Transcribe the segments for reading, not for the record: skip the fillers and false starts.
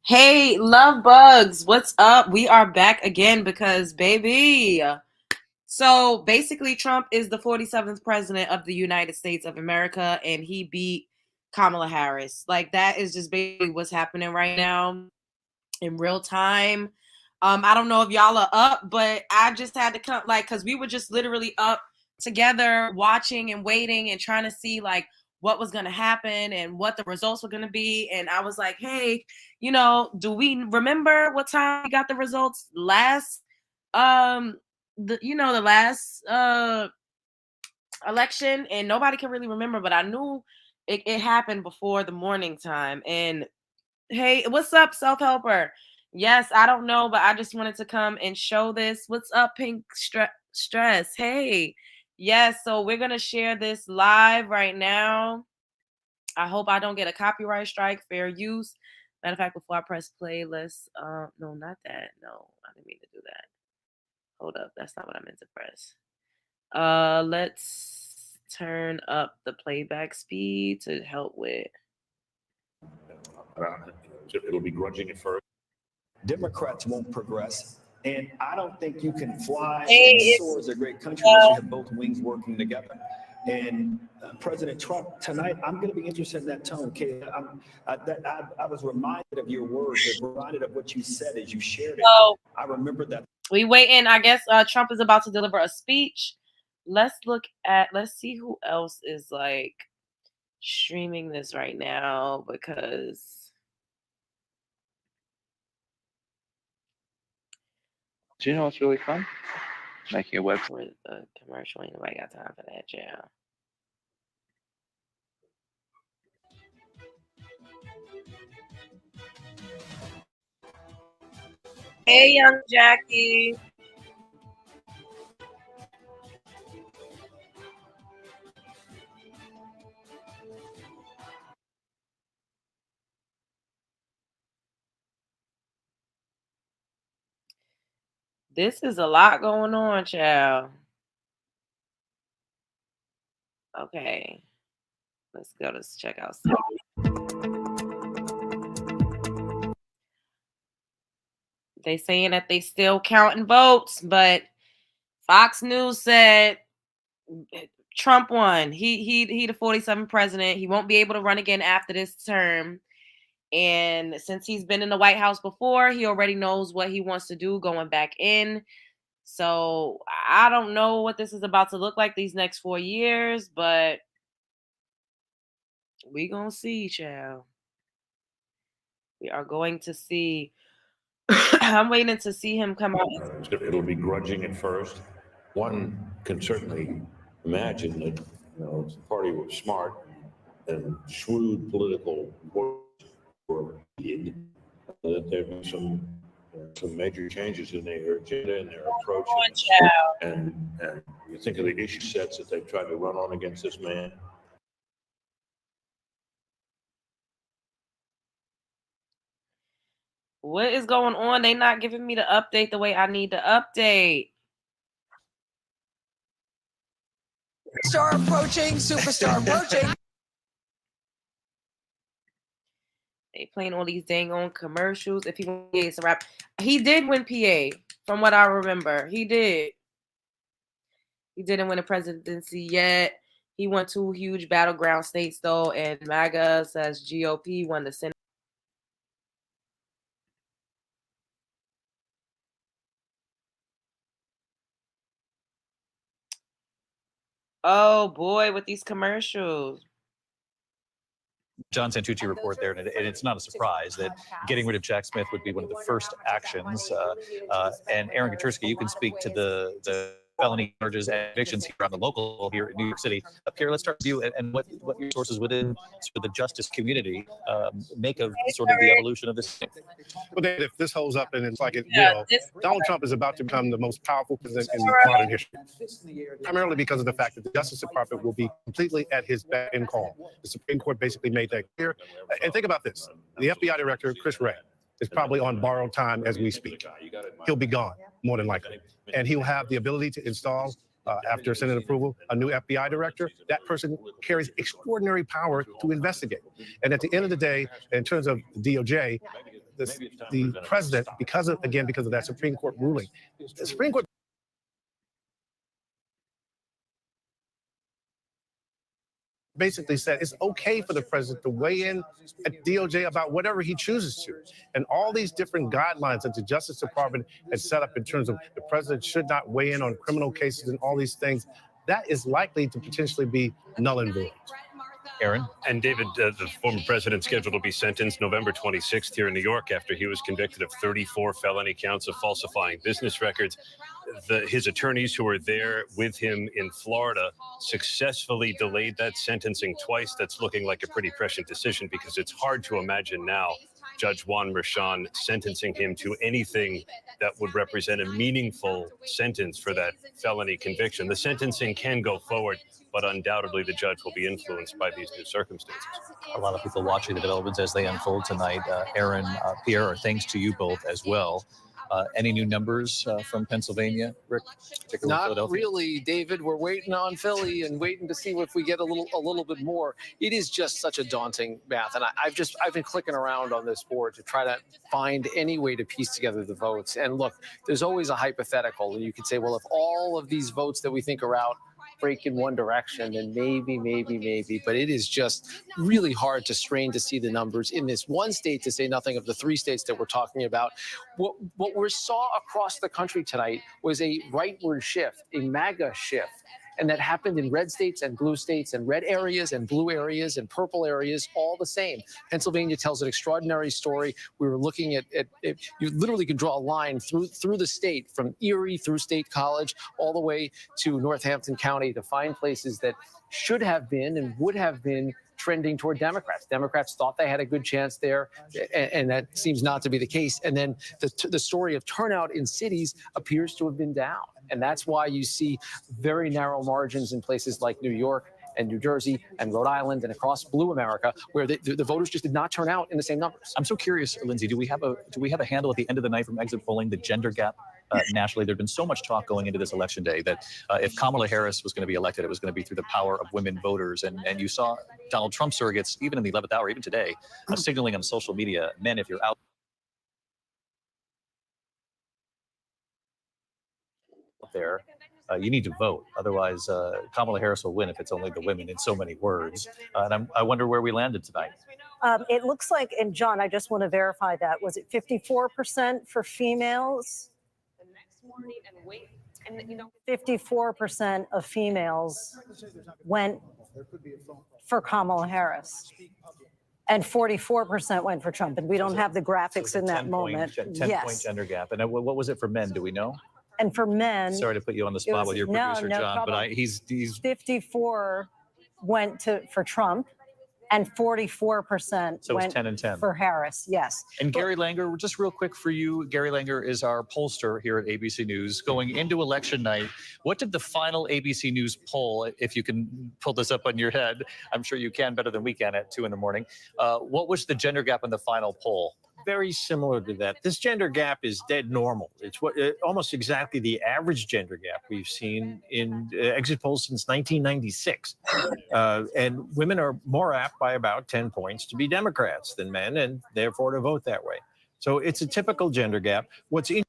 Hey, love bugs, what's up? We are back again because, baby. So basically, Trump is the 47th president of the United States of America, and he beat Kamala Harris. Like, that is just basically what's happening right now in real time. I don't know if y'all are up, but I just had to come, like, because we were just literally up together watching and waiting and trying to see, like, what was going to happen and what the results were going to be. And I was like, hey, do we remember what time we got the results last, the last election? And nobody can really remember, but I knew it happened before the morning time. And hey, what's up, self-helper? Yes, I don't know, but I just wanted to come and show this. What's up, Pink Stress? Hey. Yes, so we're going to share this live right now. I hope I don't get a copyright strike, fair use. Matter of fact, before I press play, no, not that. No, I didn't mean to do that. Hold up, that's not what I meant to press. Let's turn up the playback speed to help with. It'll be grudging at first. Democrats won't progress. And I don't think you can fly and soar as a great country unless you have both wings working together. And President Trump, tonight, I'm going to be interested in that tone, Kayla. I was reminded of your words, reminded of what you said as you shared it. So, I remember that. We waiting. I guess Trump is about to deliver a speech. Let's see who else is like streaming this right now, because Do you know what's really fun? Making a website. for the commercial. Ain't nobody got time for that, yeah. Hey, young Jackie. This is a lot going on, child. Okay. Let's go. Let's check out They saying that they still counting votes, but Fox News said Trump won. He the 47th president. He won't be able to run again after this term. And since he's been in the White House before, he already knows what he wants to do going back in. So I don't know what this is about to look like these next 4 years, but we gonna see, child. We are going to see. I'm waiting to see him come out. It'll be grudging at first. One can certainly imagine that if the party were smart and shrewd political were needed, that there'd be some major changes in their agenda and their approach. And you think of the issue sets that they've tried to run on against this man. What is going on? They not giving me the update the way I need to update. Star approaching, superstar approaching. They playing all these dang on commercials. If he wins a rap, he did win PA, from what I remember. He did. He didn't win a presidency yet. He won 2 huge battleground states though, and MAGA says GOP won the Senate. Oh boy, with these commercials. John Santucci report there, and it's not a surprise that getting rid of Jack Smith would be one of the first actions. And Aaron Katursky, you can speak to the felony charges and evictions here on the local here in New York City. Pierre, let's start with you and what your sources within sort of the justice community make of sort of the evolution of this thing. Well, if this holds up and it's like it will, Donald Trump is about to become the most powerful president in modern history, primarily because of the fact that the Justice Department will be completely at his beck and call. The Supreme Court basically made that clear. And think about this. The FBI director, Chris Wray, is probably on borrowed time as we speak. He'll be gone, more than likely. And he'll have the ability to install after Senate approval, a new FBI director. That person carries extraordinary power to investigate. And at the end of the day, in terms of DOJ, the president, because of that Supreme Court ruling, the Supreme Court basically said it's okay for the president to weigh in at DOJ about whatever he chooses to. And all these different guidelines that the Justice Department has set up in terms of the president should not weigh in on criminal cases and all these things, that is likely to potentially be null and void. Aaron? And David, the former president scheduled to be sentenced November 26th here in New York after he was convicted of 34 felony counts of falsifying business records. His attorneys who were there with him in Florida successfully delayed that sentencing twice. That's looking like a pretty prescient decision because it's hard to imagine now Judge Juan Merchan sentencing him to anything that would represent a meaningful sentence for that felony conviction. The sentencing can go forward, but undoubtedly the judge will be influenced by these new circumstances. A lot of people watching the developments as they unfold tonight. Aaron, Pierre, thanks to you both as well. Any new numbers from Pennsylvania, Rick? Not really, David. We're waiting on Philly and waiting to see if we get a little bit more. It is just such a daunting math, and I've been clicking around on this board to try to find any way to piece together the votes. And look, there's always a hypothetical, and you could say, well, if all of these votes that we think are out break in one direction, then maybe, but it is just really hard to strain to see the numbers in this one state, to say nothing of the 3 states that we're talking about. What we saw across the country tonight was a rightward shift, a MAGA shift. And that happened in red states and blue states, and red areas and blue areas and purple areas, all the same. Pennsylvania tells an extraordinary story. We were looking at you literally could draw a line through the state, from Erie through State College all the way to Northampton County, to find places that should have been and would have been trending toward Democrats. Democrats thought they had a good chance there, and that seems not to be the case. And then the story of turnout in cities appears to have been down. And that's why you see very narrow margins in places like New York and New Jersey and Rhode Island and across blue America, where the voters just did not turn out in the same numbers. I'm so curious, Lindsay, do we have a handle at the end of the night from exit polling, the gender gap nationally? There'd been so much talk going into this election day that if Kamala Harris was going to be elected, it was going to be through the power of women voters. And you saw Donald Trump surrogates, even in the 11th hour, even today, signaling on social media, men, if you're out there, you need to vote. Otherwise, Kamala Harris will win if it's only the women, in so many words. And I wonder where we landed tonight. It looks like, and John, I just want to verify that. Was it 54% for females? The next morning and wait. And 54% of females went for Kamala Harris. And 44% went for Trump. And we don't have the graphics in that moment. 10-point gender gap. And what was it for men? Do we know? And for men, sorry to put you on the spot with your producer, John, problem. But he's 54 went for Trump, and 44% so went 10 and 10 for Harris. Yes. And Gary Langer, just real quick for you, Gary Langer is our pollster here at ABC News. Going into election night, what did the final ABC News poll, if you can pull this up on your head, I'm sure you can better than we can at 2 in the morning. What was the gender gap in the final poll? Very similar to that. This gender gap is dead normal. It's almost exactly the average gender gap we've seen in exit polls since 1996. And women are more apt by about 10 points to be Democrats than men, and therefore to vote that way. So it's a typical gender gap. What's in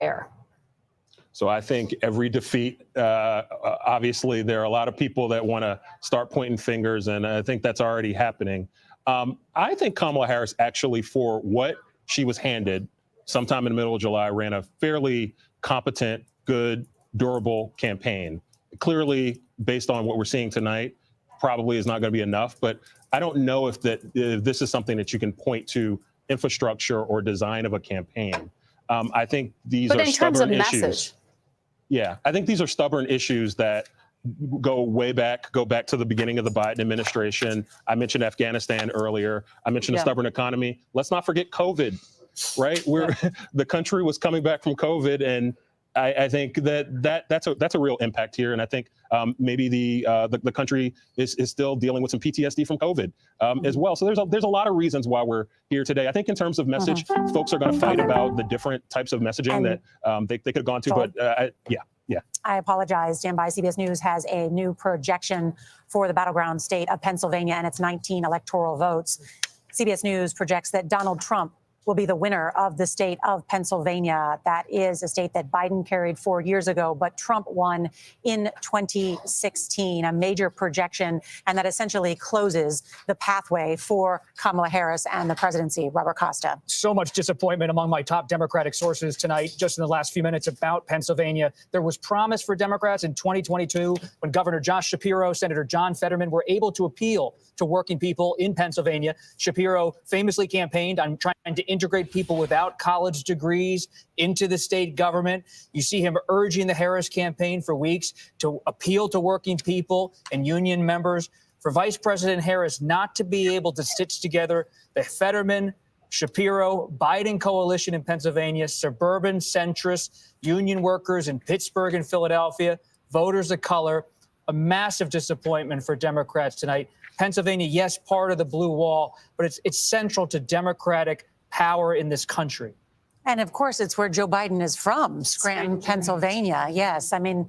there? So I think every defeat, obviously, there are a lot of people that want to start pointing fingers, and I think that's already happening. I think Kamala Harris actually, for what she was handed sometime in the middle of July, ran a fairly competent, good, durable campaign. Clearly, based on what we're seeing tonight, probably is not going to be enough. But I don't know if this is something that you can point to infrastructure or design of a campaign. I think these are stubborn issues. Yeah, I think these are stubborn issues that go back to the beginning of the Biden administration. I mentioned Afghanistan earlier. I mentioned a stubborn economy. Let's not forget COVID, right? The country was coming back from COVID, and I think that's a real impact here. And I think maybe the country is still dealing with some PTSD from COVID as well. So there's a lot of reasons why we're here today. I think in terms of message, folks are going to fight about the different types of messaging that they could have gone to. But yeah. Yeah. I apologize. Stand by. CBS News has a new projection for the battleground state of Pennsylvania and its 19 electoral votes. CBS News projects that Donald Trump will be the winner of the state of Pennsylvania. That is a state that Biden carried 4 years ago, but Trump won in 2016, a major projection, and that essentially closes the pathway for Kamala Harris and the presidency. Robert Costa. So much disappointment among my top Democratic sources tonight, just in the last few minutes, about Pennsylvania. There was promise for Democrats in 2022 when Governor Josh Shapiro, Senator John Fetterman were able to appeal to working people in Pennsylvania. Shapiro famously campaigned on trying to integrate people without college degrees into the state government. You see him urging the Harris campaign for weeks to appeal to working people and union members. For Vice President Harris not to be able to stitch together the Fetterman, Shapiro, Biden coalition in Pennsylvania, suburban centrists, union workers in Pittsburgh and Philadelphia, voters of color, a massive disappointment for Democrats tonight. Pennsylvania, yes, part of the blue wall, but it's central to Democratic power in this country. And of course, it's where Joe Biden is from, Scranton, Pennsylvania. Yes. I mean,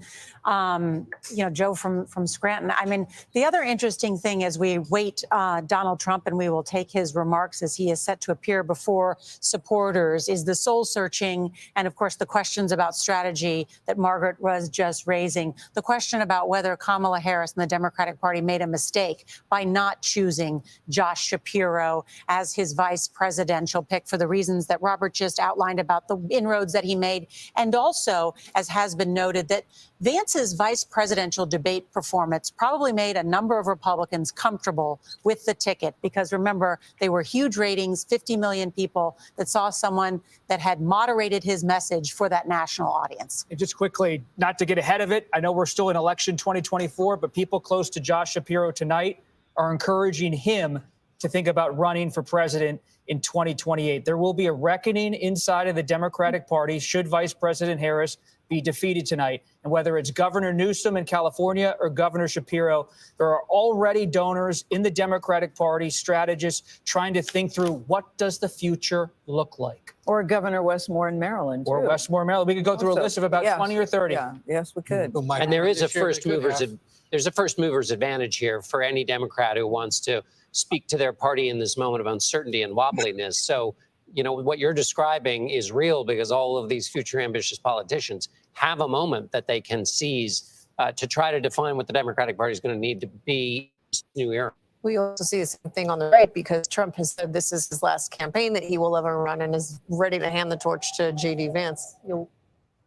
Joe from Scranton. I mean, the other interesting thing as we wait Donald Trump, and we will take his remarks as he is set to appear before supporters, is the soul searching and, of course, the questions about strategy that Margaret was just raising. The question about whether Kamala Harris and the Democratic Party made a mistake by not choosing Josh Shapiro as his vice presidential pick for the reasons that Robert just outlined about the inroads that he made. And also, as has been noted, that Vance's vice presidential debate performance probably made a number of Republicans comfortable with the ticket, because remember, they were huge ratings, 50 million people that saw someone that had moderated his message for that national audience. And just quickly, not to get ahead of it, I know we're still in election 2024, but people close to Josh Shapiro tonight are encouraging him to think about running for president in 2028. There will be a reckoning inside of the Democratic Party should Vice President Harris be defeated tonight. And whether it's Governor Newsom in California or Governor Shapiro, there are already donors in the Democratic Party, strategists trying to think through what does the future look like. Or Governor Westmore in Maryland, too. Or Westmore, Maryland. We could go through a list of about 20 or 30. Yeah, yes, we could. And there is a first mover's advantage here for any Democrat who wants to speak to their party in this moment of uncertainty and wobbliness. So, what you're describing is real, because all of these future ambitious politicians have a moment that they can seize to try to define what the Democratic Party is going to need to be in this new era. We also see the same thing on the right, because Trump has said this is his last campaign that he will ever run, and is ready to hand the torch to J.D. Vance.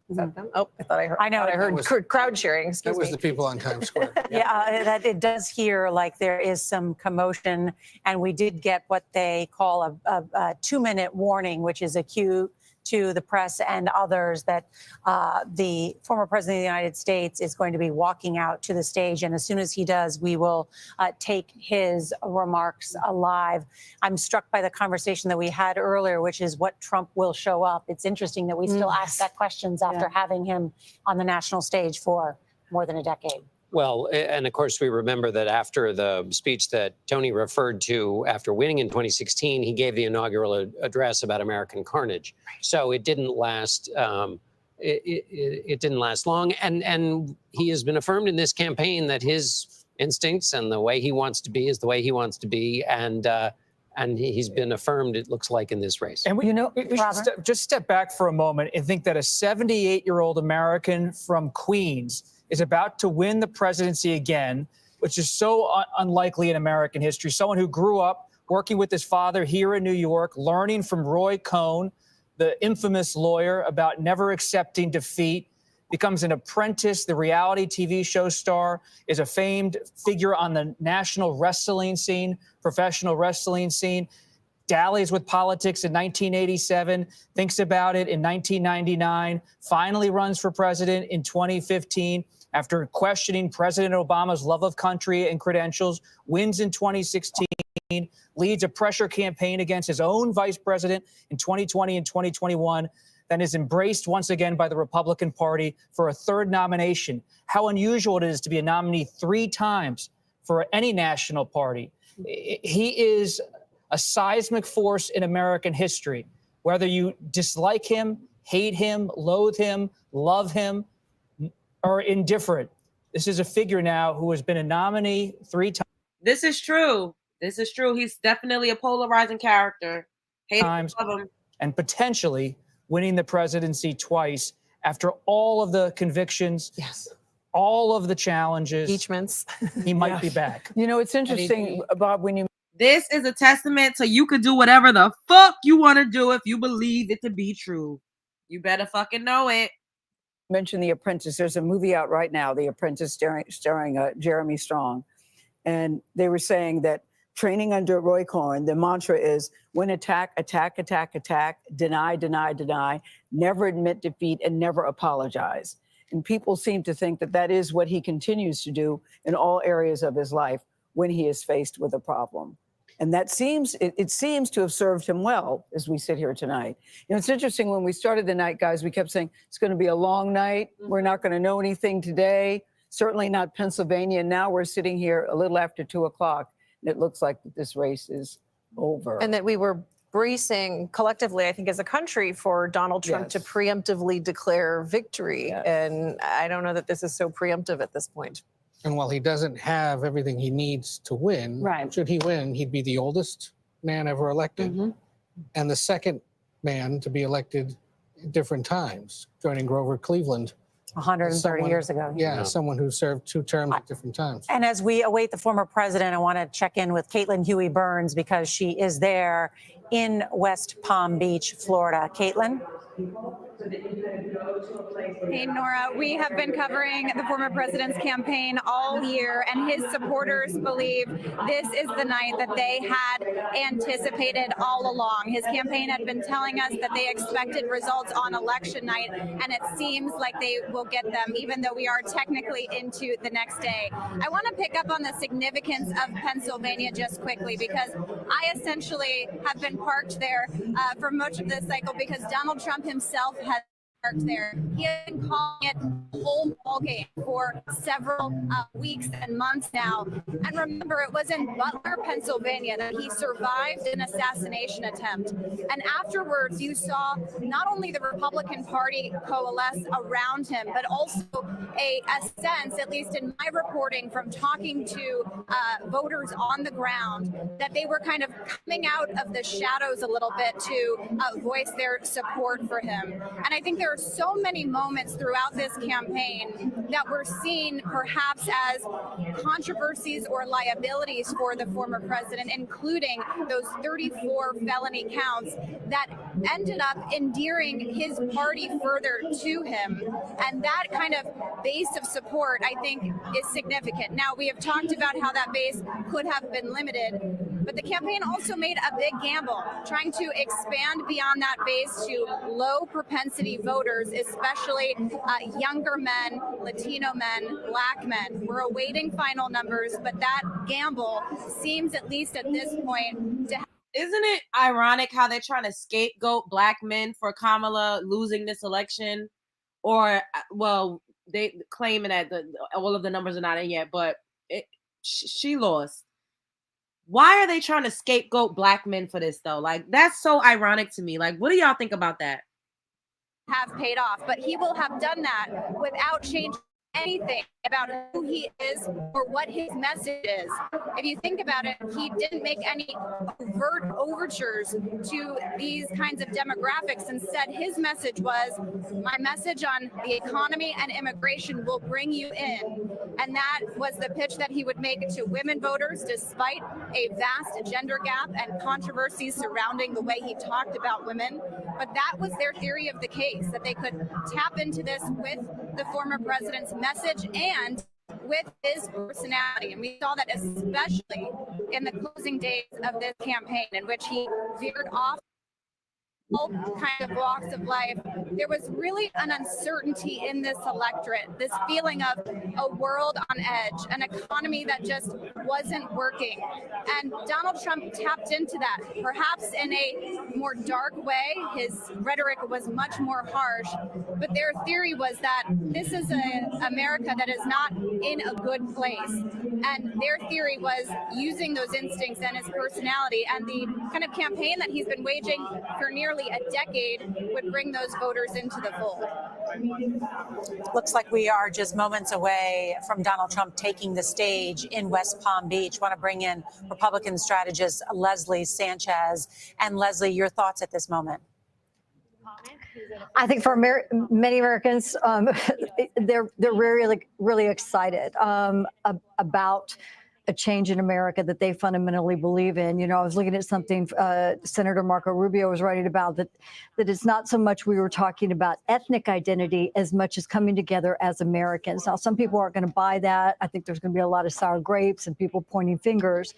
Is that them? Oh, I thought I heard. I know. I heard crowd cheering. Excuse That was me. the people on Times Square. That it does hear like there is some commotion, and we did get what they call a 2-minute warning, which is a cue to the press and others that the former president of the United States is going to be walking out to the stage. And as soon as he does, we will take his remarks live. I'm struck by the conversation that we had earlier, which is what Trump will show up. It's interesting that we still ask that questions after having him on the national stage for more than a decade. Well, and of course, we remember that after the speech that Tony referred to after winning in 2016, he gave the inaugural address about American carnage. So it didn't last. It didn't last long, and he has been affirmed in this campaign that his instincts and the way he wants to be is the way he wants to be, and he's been affirmed, it looks like, in this race. And we should just step back for a moment and think that a 78-year-old American from Queens is about to win the presidency again, which is so unlikely in American history. Someone who grew up working with his father here in New York, learning from Roy Cohn, the infamous lawyer, about never accepting defeat, becomes an apprentice, the reality TV show star, is a famed figure on the national wrestling scene, professional wrestling scene, dallies with politics in 1987, thinks about it in 1999, finally runs for president in 2015 after questioning President Obama's love of country and credentials, wins in 2016, leads a pressure campaign against his own vice president in 2020 and 2021, then is embraced once again by the Republican Party for a third nomination. How unusual it is to be a nominee 3 times for any national party. He is a seismic force in American history. Whether you dislike him, hate him, loathe him, love him, are indifferent. This is a figure now who has been a nominee 3 times. This is true. This is true. He's definitely a polarizing character. Times and potentially winning the presidency twice after all of the convictions, all of the challenges, impeachments. He might be back. You know, it's interesting, Bob, when you This is a testament to you could do whatever the fuck you want to do if you believe it to be true. You better fucking know it. mentioned The Apprentice. There's a movie out right now, The Apprentice, starring Jeremy Strong. And they were saying that training under Roy Cohn, the mantra is win, attack, attack, attack, attack, deny, deny, deny, never admit defeat, and never apologize. And people seem to think that that is what he continues to do in all areas of his life when he is faced with a problem. And that seems, it seems to have served him well as we sit here tonight. You know, it's interesting, when we started the night, guys, we kept saying it's going to be a long night. We're not going to know anything today, certainly not Pennsylvania. And now we're sitting here a little after 2 o'clock, and it looks like this race is over. And that we were bracing collectively, I think, as a country for Donald Trump to preemptively declare victory. And I don't know that this is so preemptive at this point. And while he doesn't have everything he needs to win, should he win, he'd be the oldest man ever elected and the second man to be elected at different times, joining Grover Cleveland. 130 years ago. Yeah, someone who served 2 terms at different times. And as we await the former president, I want to check in with Caitlin Huey Burns because she is there in West Palm Beach, Florida. Caitlin? Hey, Nora, we have been covering the former president's campaign all year, and his supporters believe this is the night that they had anticipated all along. His campaign had been telling us that they expected results on election night, and it seems like they will get them, even though we are technically into the next day. I want to pick up on the significance of Pennsylvania just quickly, because I essentially have been parked there for much of this cycle because Donald Trump himself has parked there. He has been calling it a whole ball game for several weeks and months now. And remember, it was in Butler, Pennsylvania that he survived an assassination attempt. And afterwards, you saw not only the Republican Party coalesce around him, but also a sense, at least in my reporting from talking to voters on the ground, that they were kind of coming out of the shadows a little bit to voice their support for him. And I think there are so many moments throughout this campaign that were seen perhaps as controversies or liabilities for the former president, including those 34 felony counts that ended up endearing his party further to him. And that kind of base of support, I think, is significant. Now, we have talked about how that base could have been limited, but the campaign also made a big gamble, trying to expand beyond that base to low propensity voters, especially younger men, Latino men, Black men. We're awaiting final numbers, but that gamble seems, at least at this point, to Isn't it ironic how they're trying to scapegoat Black men for Kamala losing this election? Or, well, they claiming that all of the numbers are not in yet, but she lost. Why are they trying to scapegoat Black men for this, though? Like, that's so ironic to me. Like, what do y'all think about that? have paid off, but he will have done that without changing anything about who he is or what his message is. If you think about it, he didn't make any overt overtures to these kinds of demographics. Instead, his message was, my message on the economy and immigration will bring you in. And that was the pitch that he would make to women voters, despite a vast gender gap and controversies surrounding the way he talked about women. But that was their theory of the case, that they could tap into this with the former president's message and with his personality. And we saw that especially in the closing days of this campaign, in which he veered off all kind of walks of life. There was really an uncertainty in this electorate, this feeling of a world on edge, an economy that just wasn't working. And Donald Trump tapped into that, perhaps in a more dark way. His rhetoric was much more harsh, but their theory was that this is an America that is not in a good place. And their theory was using those instincts and his personality and the kind of campaign that he's been waging for nearly a decade would bring those voters into the fold. Looks like we are just moments away from Donald Trump taking the stage in West Palm Beach. Want to bring in Republican strategist Leslie Sanchez. And Leslie, your thoughts at this moment? I think for many Americans, they're really excited about a change in America that they fundamentally believe in. You know, I was looking at something Senator Marco Rubio was writing about that it's not so much we were talking about ethnic identity as much as coming together as Americans. Now, some people aren't going to buy that. I think there's going to be a lot of sour grapes and people pointing fingers.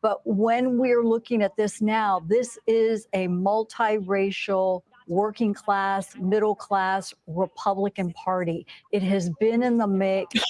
But when we're looking at this now, this is a multiracial, working class, middle class Republican Party. It has been in the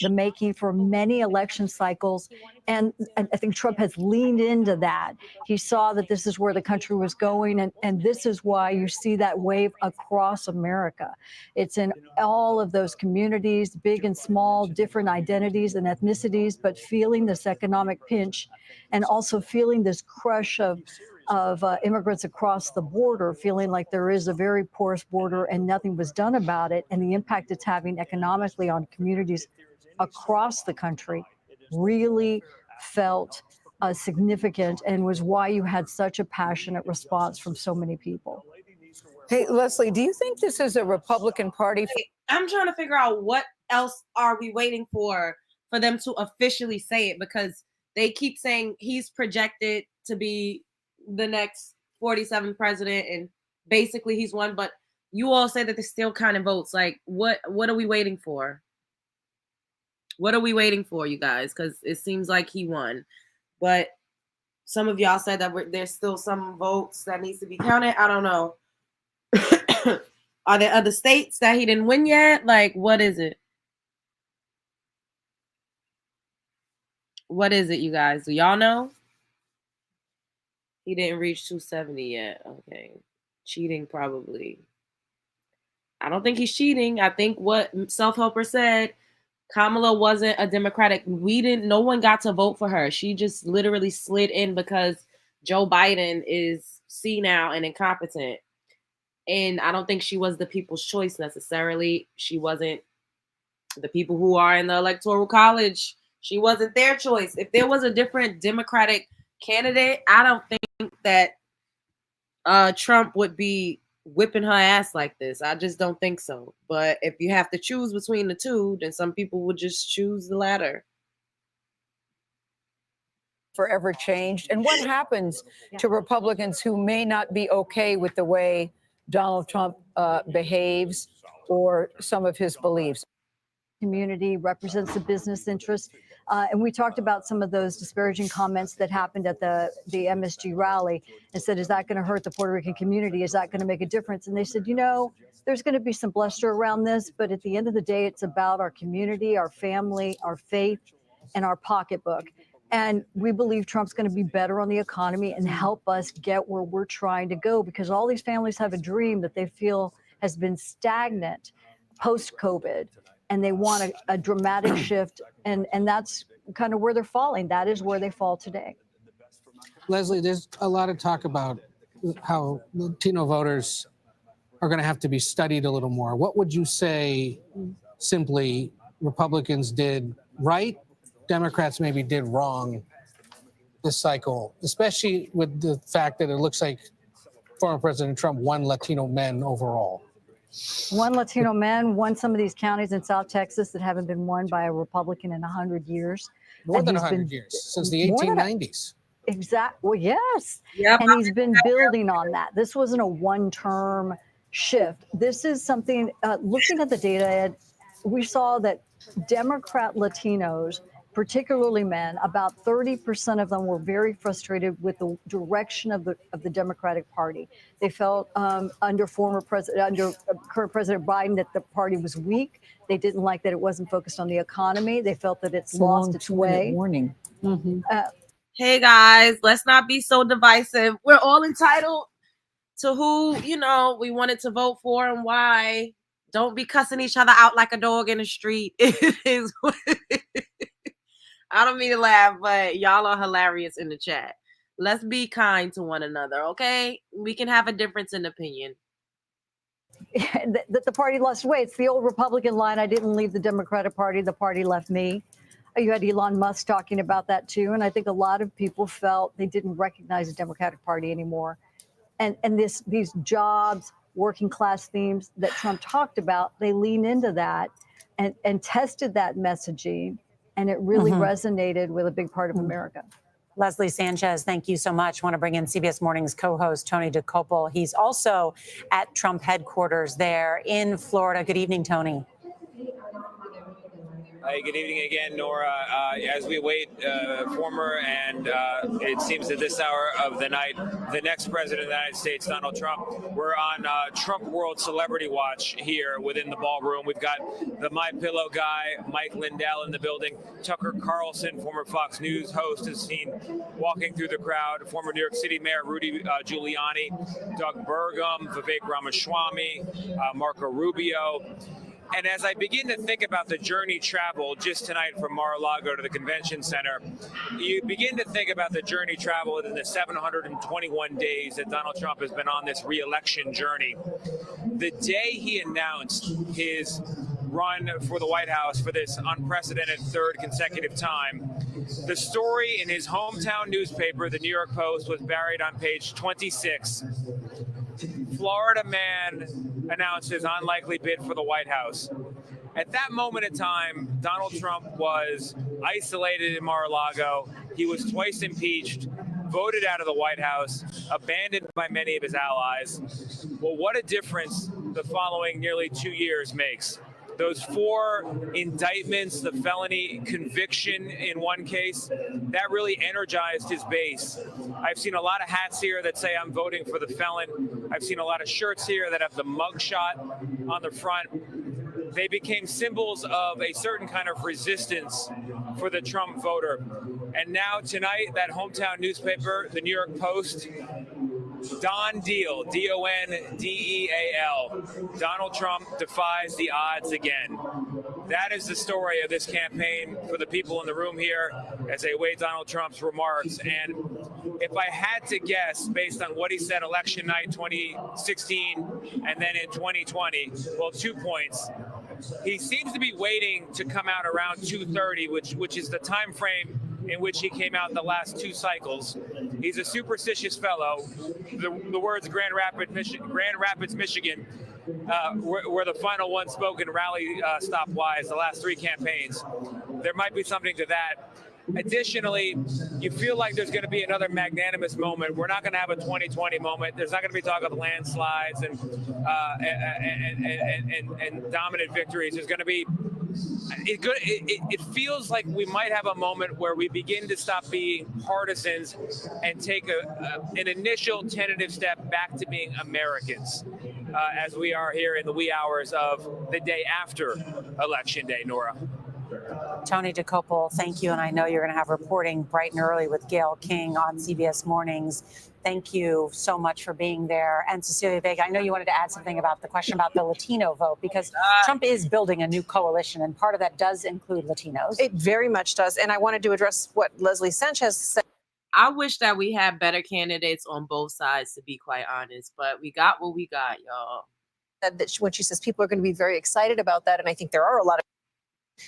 making for many election cycles. And I think Trump has leaned into that. He saw that this is where the country was going. And this is why you see that wave across America. It's in all of those communities, big and small, different identities and ethnicities, but feeling this economic pinch and also feeling this crush of immigrants across the border, feeling like there is a very porous border and nothing was done about it, and the impact it's having economically on communities across the country really felt significant and was why you had such a passionate response from so many people. Hey, Leslie, do you think this is a Republican Party? I'm trying to figure out what else are we waiting for them to officially say it, because they keep saying he's projected to be the next 47th president and basically he's won, but you all say that they're still counting votes. Like, what are we waiting for? What are we waiting for, you guys? Because it seems like he won, but some of y'all said that there's still some votes that needs to be counted. I don't know. Are there other states that he didn't win yet? Like, what is it? What is it, you guys? Do y'all know? He didn't reach 270 yet. Okay. Cheating, probably. I don't think he's cheating. I think what Self-Helper said, Kamala wasn't a Democratic. No one got to vote for her. She just literally slid in because Joe Biden is senile and incompetent. And I don't think she was the people's choice necessarily. She wasn't the people who are in the Electoral College. She wasn't their choice. If there was a different Democratic candidate, I don't think that Trump would be whipping her ass like this. I just don't think so. But if you have to choose between the two, then some people would just choose the latter. Forever changed. And what happens to Republicans who may not be okay with the way Donald Trump behaves or some of his beliefs? Community represents the business interest. And we talked about some of those disparaging comments that happened at the MSG rally and said, is that going to hurt the Puerto Rican community? Is that going to make a difference? And they said, you know, there's going to be some bluster around this, but at the end of the day, it's about our community, our family, our faith, and our pocketbook. And we believe Trump's going to be better on the economy and help us get where we're trying to go, because all these families have a dream that they feel has been stagnant post-COVID. And they want a dramatic shift, and that's kind of where they're falling. That is where they fall today. Leslie, there's a lot of talk about how Latino voters are going to have to be studied a little more. What would you say simply Republicans did right, Democrats maybe did wrong this cycle, especially with the fact that it looks like former President Trump won Latino men overall? One Latino man won some of these counties in South Texas that haven't been won by a Republican in 100 years. More than 100 years, since the 1890s. Exactly. Well, yes. Yep. And he's been building on that. This wasn't a one-term shift. This is something, looking at the data, Ed, we saw that Democrat Latinos, particularly men, about 30% of them were very frustrated with the direction of the Democratic Party. They felt under current President Biden that the party was weak. They didn't like that it wasn't focused on the economy. They felt that it's lost its way. Warning. Hey guys, let's not be so divisive. We're all entitled to who, we wanted to vote for and why. Don't be cussing each other out like a dog in the street. It is what it is. I don't mean to laugh, but y'all are hilarious in the chat. Let's be kind to one another, okay? We can have a difference in opinion. That the party lost weight. It's the old Republican line. I didn't leave the Democratic Party. The party left me. You had Elon Musk talking about that too. And I think a lot of people felt they didn't recognize the Democratic Party anymore. And these jobs, working class themes that Trump talked about, they lean into that and tested that messaging. And it really resonated with a big part of America. Leslie Sanchez, thank you so much. I want to bring in CBS Morning's co-host, Tony DeCopel. He's also at Trump headquarters there in Florida. Good evening, Tony. Hey, good evening again, Nora. As we wait, and it seems at this hour of the night, the next president of the United States, Donald Trump, we're on Trump World Celebrity Watch here within the ballroom. We've got the My Pillow guy, Mike Lindell, in the building. Tucker Carlson, former Fox News host, is seen walking through the crowd. Former New York City Mayor Rudy Giuliani, Doug Burgum, Vivek Ramaswamy, Marco Rubio. And as I begin to think about the journey traveled just tonight from Mar-a-Lago to the convention center, you begin to think about the journey traveled in the 721 days that Donald Trump has been on this re-election journey. The day he announced his run for the White House for this unprecedented third consecutive time, the story in his hometown newspaper, the New York Post, was buried on page 26. Florida man announced his unlikely bid for the White House. At that moment in time, Donald Trump was isolated in Mar-a-Lago. He was twice impeached, voted out of the White House, abandoned by many of his allies. Well, what a difference the following nearly 2 years makes. Those 4 indictments, the felony conviction in one case, that really energized his base. I've seen a lot of hats here that say I'm voting for the felon. I've seen a lot of shirts here that have the mugshot on the front. They became symbols of a certain kind of resistance for the Trump voter. And now tonight, that hometown newspaper, the New York Post, Don Deal, D-O-N-D-E-A-L. Donald Trump defies the odds again. That is the story of this campaign for the people in the room here as they await Donald Trump's remarks. And if I had to guess, based on what he said election night 2016 and then in 2020, well, 2 points. He seems to be waiting to come out around 2:30, which is the time frame in which he came out the last 2 cycles. He's a superstitious fellow. The words Grand Rapids, Michigan, were the final one spoken rally stop-wise the last 3 campaigns. There might be something to that. Additionally, you feel like there's going to be another magnanimous moment. We're not going to have a 2020 moment. There's not going to be talk of landslides and dominant victories. There's going to be. It feels like we might have a moment where we begin to stop being partisans and take an initial tentative step back to being Americans, as we are here in the wee hours of the day after Election Day, Nora. Tony DeCopel, thank you. And I know you're going to have reporting bright and early with Gail King on CBS Mornings. Thank you so much for being there. And Cecilia Vega, I know you wanted to add something about the question about the Latino vote, because Trump is building a new coalition, and part of that does include Latinos. It very much does. And I wanted to address what Leslie Sanchez said. I wish that we had better candidates on both sides, to be quite honest, but we got what we got, y'all. That when she says people are going to be very excited about that, and I think there are a lot of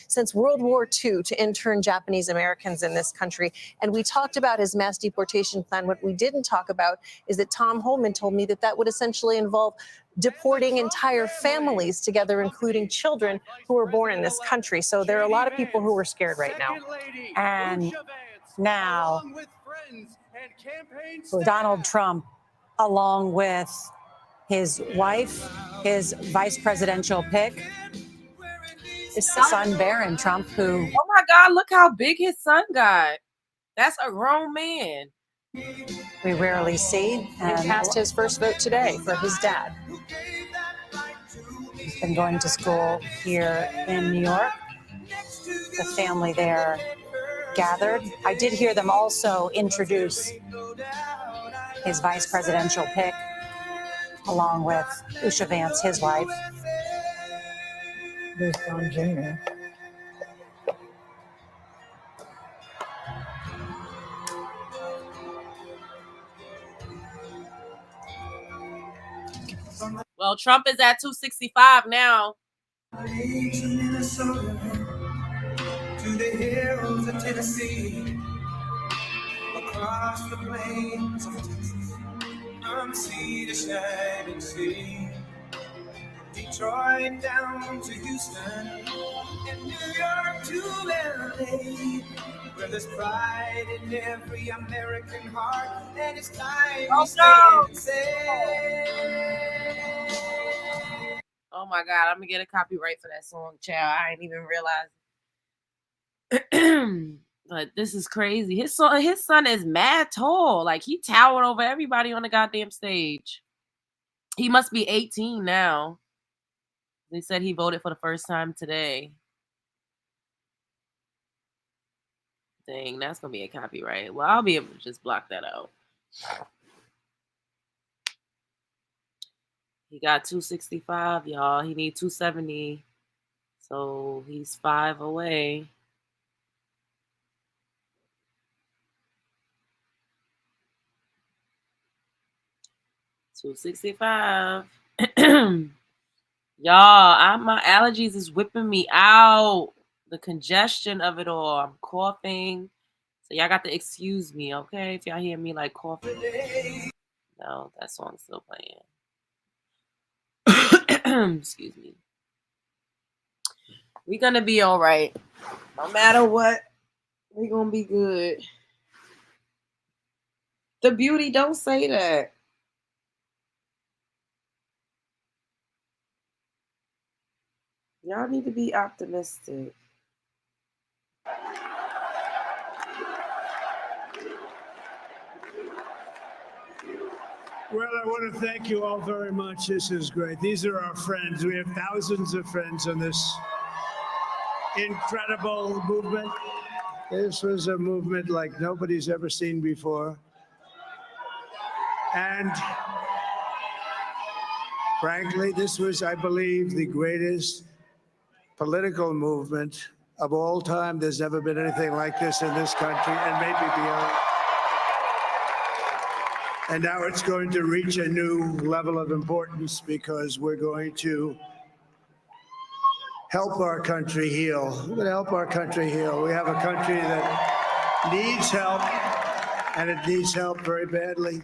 since World War II to intern Japanese Americans in this country. And we talked about his mass deportation plan. What we didn't talk about is that Tom Holman told me that would essentially involve deporting entire families together, including children who were born in this country. So there are a lot of people who are scared right now. And now Donald Trump, along with his wife, his vice presidential pick, his son Barron Trump, who... Oh my God, look how big his son got. That's a grown man. We rarely see. And cast his first vote today for his dad. He's been going to school here in New York. The family there gathered. I did hear them also introduce his vice presidential pick, along with Usha Vance, his wife. There's Don Jr. Well, Trump is at 265 now. To the hills of Tennessee, across the plains of Texas, from sea to shining sea, Detroit down to Houston, and New York to LA, where there's pride in every American heart, and it's time we stand and say. Oh my God, I'm gonna get a copyright for that song, child. I ain't even realize. But this is crazy. His son is mad tall. Like, he towered over everybody on the goddamn stage. He must be 18 now. They said he voted for the first time today. Dang, that's gonna be a copyright. Well, I'll be able to just block that out. He got 265, y'all. He needs 270. So he's 5 away. $265. Y'all, my allergies is whipping me out. The congestion of it all. I'm coughing. So y'all got to excuse me, okay? If y'all hear me like coughing. No, that song's still playing. Excuse me. We're gonna be all right. No matter what, we're gonna be good. The beauty, don't say that. Y'all need to be optimistic. Well, I want to thank you all very much. This is great. These are our friends. We have thousands of friends on this incredible movement. This was a movement like nobody's ever seen before. And frankly, this was, I believe, the greatest political movement of all time. There's never been anything like this in this country and maybe beyond. And now it's going to reach a new level of importance because we're going to help our country heal. We're going to help our country heal. We have a country that needs help, and it needs help very badly.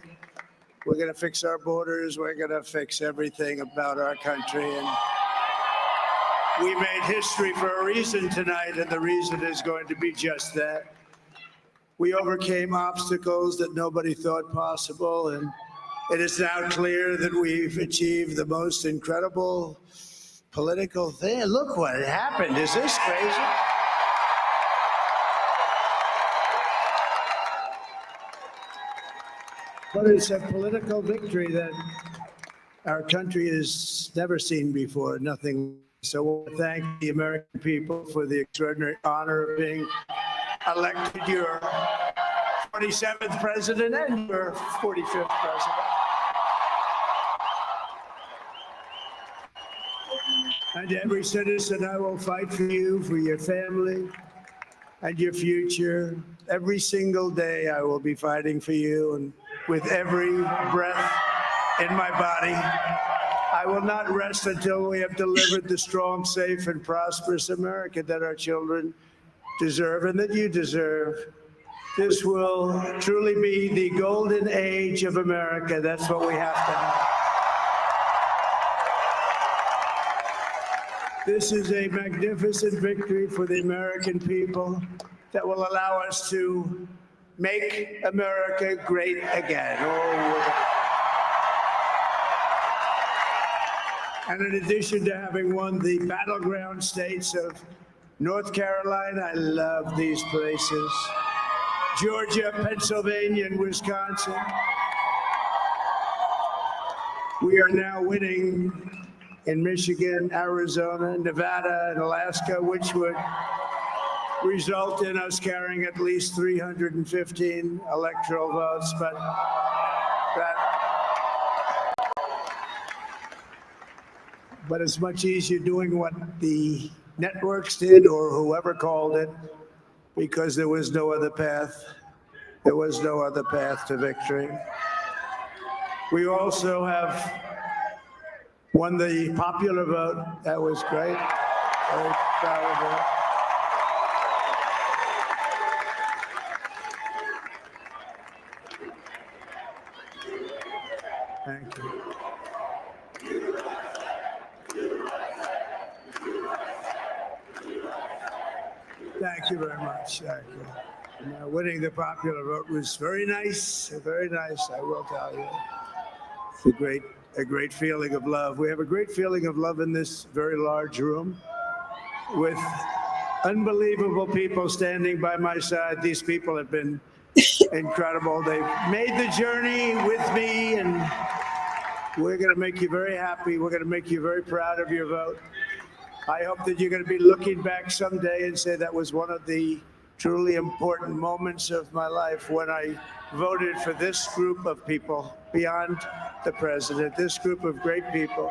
We're going to fix our borders. We're going to fix everything about our country. And we made history for a reason tonight, and the reason is going to be just that. We overcame obstacles that nobody thought possible, and it is now clear that we've achieved the most incredible political thing. Look what happened. Is this crazy? But it's a political victory that our country has never seen before. Nothing. So I want to thank the American people for the extraordinary honor of being elected your 47th president and your 45th president. And every citizen, I will fight for you, for your family, and your future. Every single day, I will be fighting for you, and with every breath in my body, I will not rest until we have delivered the strong, safe, and prosperous America that our children deserve and that you deserve. This will truly be the golden age of America. That's what we have to have. This is a magnificent victory for the American people that will allow us to make America great again. And in addition to having won the battleground states of North Carolina, I love these places, Georgia, Pennsylvania, and Wisconsin, we are now winning in Michigan, Arizona, Nevada, and Alaska, which would result in us carrying at least 315 electoral votes. But it's much easier doing what the networks did or whoever called it, because there was no other path. There was no other path to victory. We also have won the popular vote. That was great. Very proud of her. Thank you. Thank you very much. Thank you. Winning the popular vote was very nice, I will tell you. It's a great feeling of love. We have a great feeling of love in this very large room with unbelievable people standing by my side. These people have been incredible. They've made the journey with me, and we're going to make you very happy. We're going to make you very proud of your vote. I hope that you're going to be looking back someday and say that was one of the truly important moments of my life when I voted for this group of people beyond the president, this group of great people.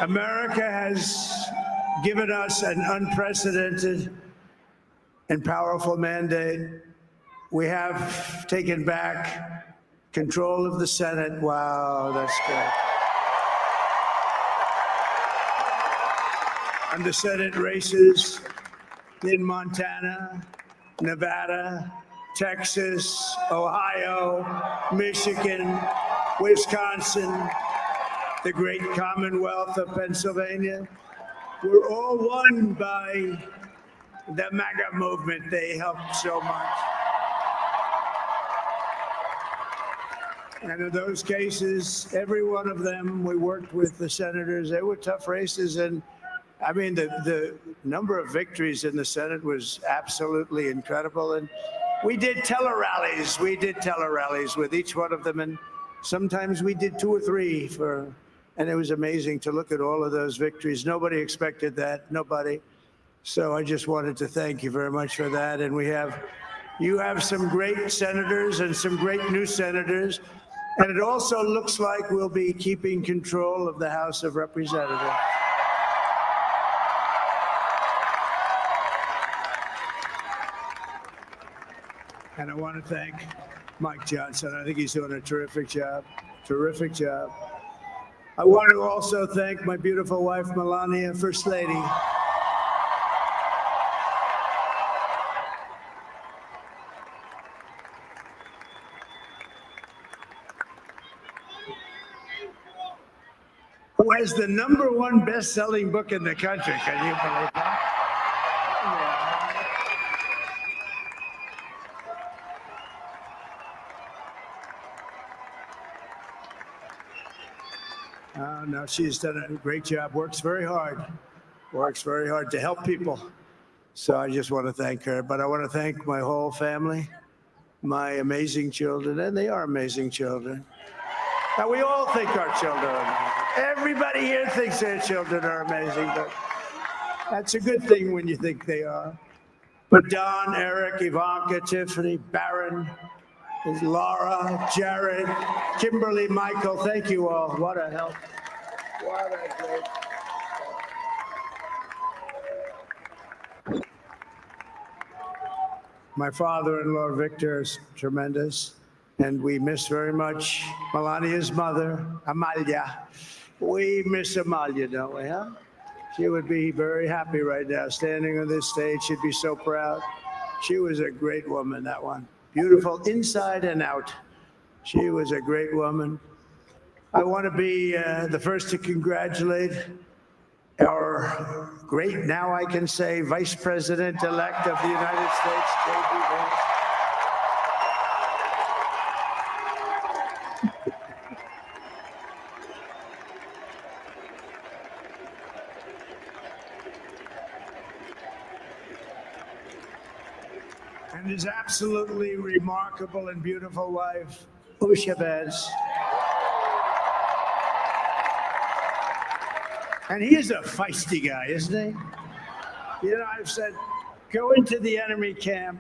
America has given us an unprecedented and powerful mandate. We have taken back control of the Senate. Wow, that's good. And the Senate races in Montana, Nevada, Texas, Ohio, Michigan, Wisconsin, the great Commonwealth of Pennsylvania, were all won by the MAGA movement. They helped so much. And in those cases, every one of them, we worked with the senators. They were tough races. And I mean, the number of victories in the Senate was absolutely incredible. And we did tele-rallies. We did tele-rallies with each one of them. And sometimes we did 2 or 3 and it was amazing to look at all of those victories. Nobody expected that, nobody. So I just wanted to thank you very much for that. And you have some great senators and some great new senators. And it also looks like we'll be keeping control of the House of Representatives. And I want to thank Mike Johnson. I think he's doing a terrific job. Terrific job. I want to also thank my beautiful wife, Melania, First Lady. Who has the #1 best-selling book in the country. Can you believe that? No, she's done a great job, works very hard to help people. So I just want to thank her. But I want to thank my whole family, my amazing children, and they are amazing children. Now, we all think our children are amazing. Everybody here thinks their children are amazing, but that's a good thing when you think they are. But Don, Eric, Ivanka, Tiffany, Barron, Laura, Jared, Kimberly, Michael, thank you all. What a help. What a great. My father-in-law, Victor, is tremendous. And we miss very much Melania's mother, Amalia. We miss Amalia, don't we, huh? She would be very happy right now, standing on this stage. She'd be so proud. She was a great woman, that one. Beautiful inside and out. She was a great woman. I want to be the first to congratulate our great, now I can say, Vice President-elect of the United States, J.D. Vance. And his absolutely remarkable and beautiful wife, Usha Vance. And he is a feisty guy, isn't he? You know, I've said, go into the enemy camp.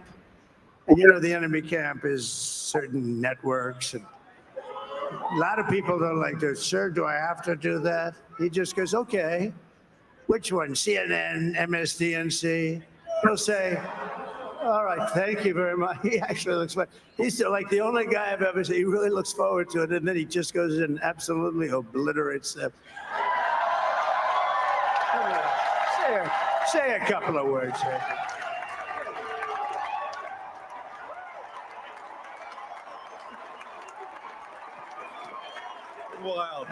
And you know, the enemy camp is certain networks. And a lot of people don't like to, sir, do I have to do that? He just goes, okay. Which one? CNN, MSDNC? He'll say, All right, thank you very much. He actually looks like he's like the only guy I've ever seen. He really looks forward to it, and then he just goes in and absolutely obliterates them. Say a couple of words here. Wild.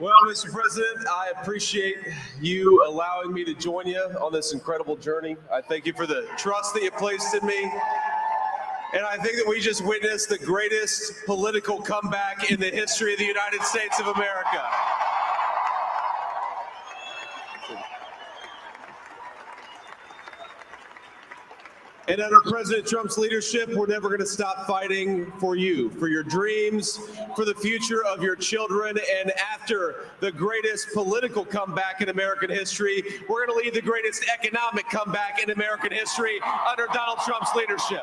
Well, Mr. President, I appreciate you allowing me to join you on this incredible journey. I thank you for the trust that you placed in me. And I think that we just witnessed the greatest political comeback in the history of the United States of America. And under President Trump's leadership, we're never going to stop fighting for you, for your dreams, for the future of your children. And after the greatest political comeback in American history, we're going to lead the greatest economic comeback in American history under Donald Trump's leadership.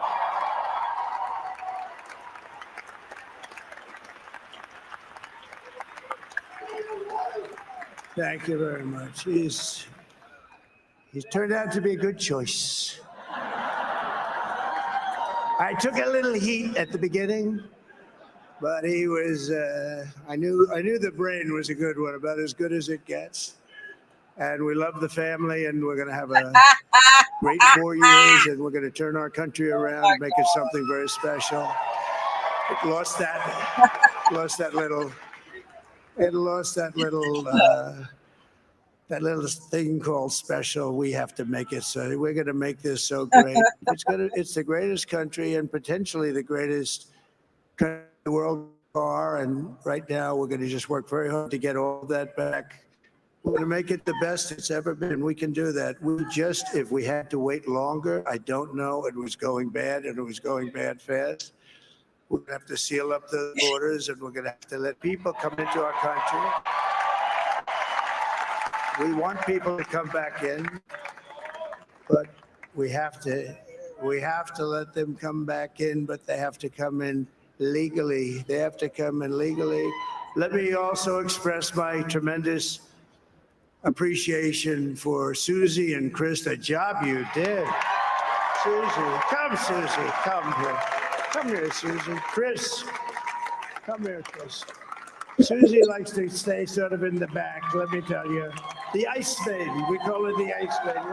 Thank you very much. He's turned out to be a good choice. I took a little heat at the beginning, but he was, I knew the brain was a good one, about as good as it gets. And we love the family, and we're going to have a great 4 years, and we're going to turn our country around, make it something very special. It lost that little thing called special. We have to make it so. We're going to make this so great. It's the greatest country and potentially the greatest country in the world are. And right now, we're going to just work very hard to get all that back. We're going to make it the best it's ever been. We can do that. If we had to wait longer, I don't know. It was going bad, and it was going bad fast. We're going to have to seal up the borders, and we're going to have to let people come into our country. We want people to come back in, but we have to let them come back in, but they have to come in legally. They have to come in legally. Let me also express my tremendous appreciation for Susie and Chris, the job you did. Susie, come here. Come here, Susie. Chris, come here, Chris. Susie likes to stay sort of in the back, let me tell you. The Ice Maiden, we call her the Ice Maiden.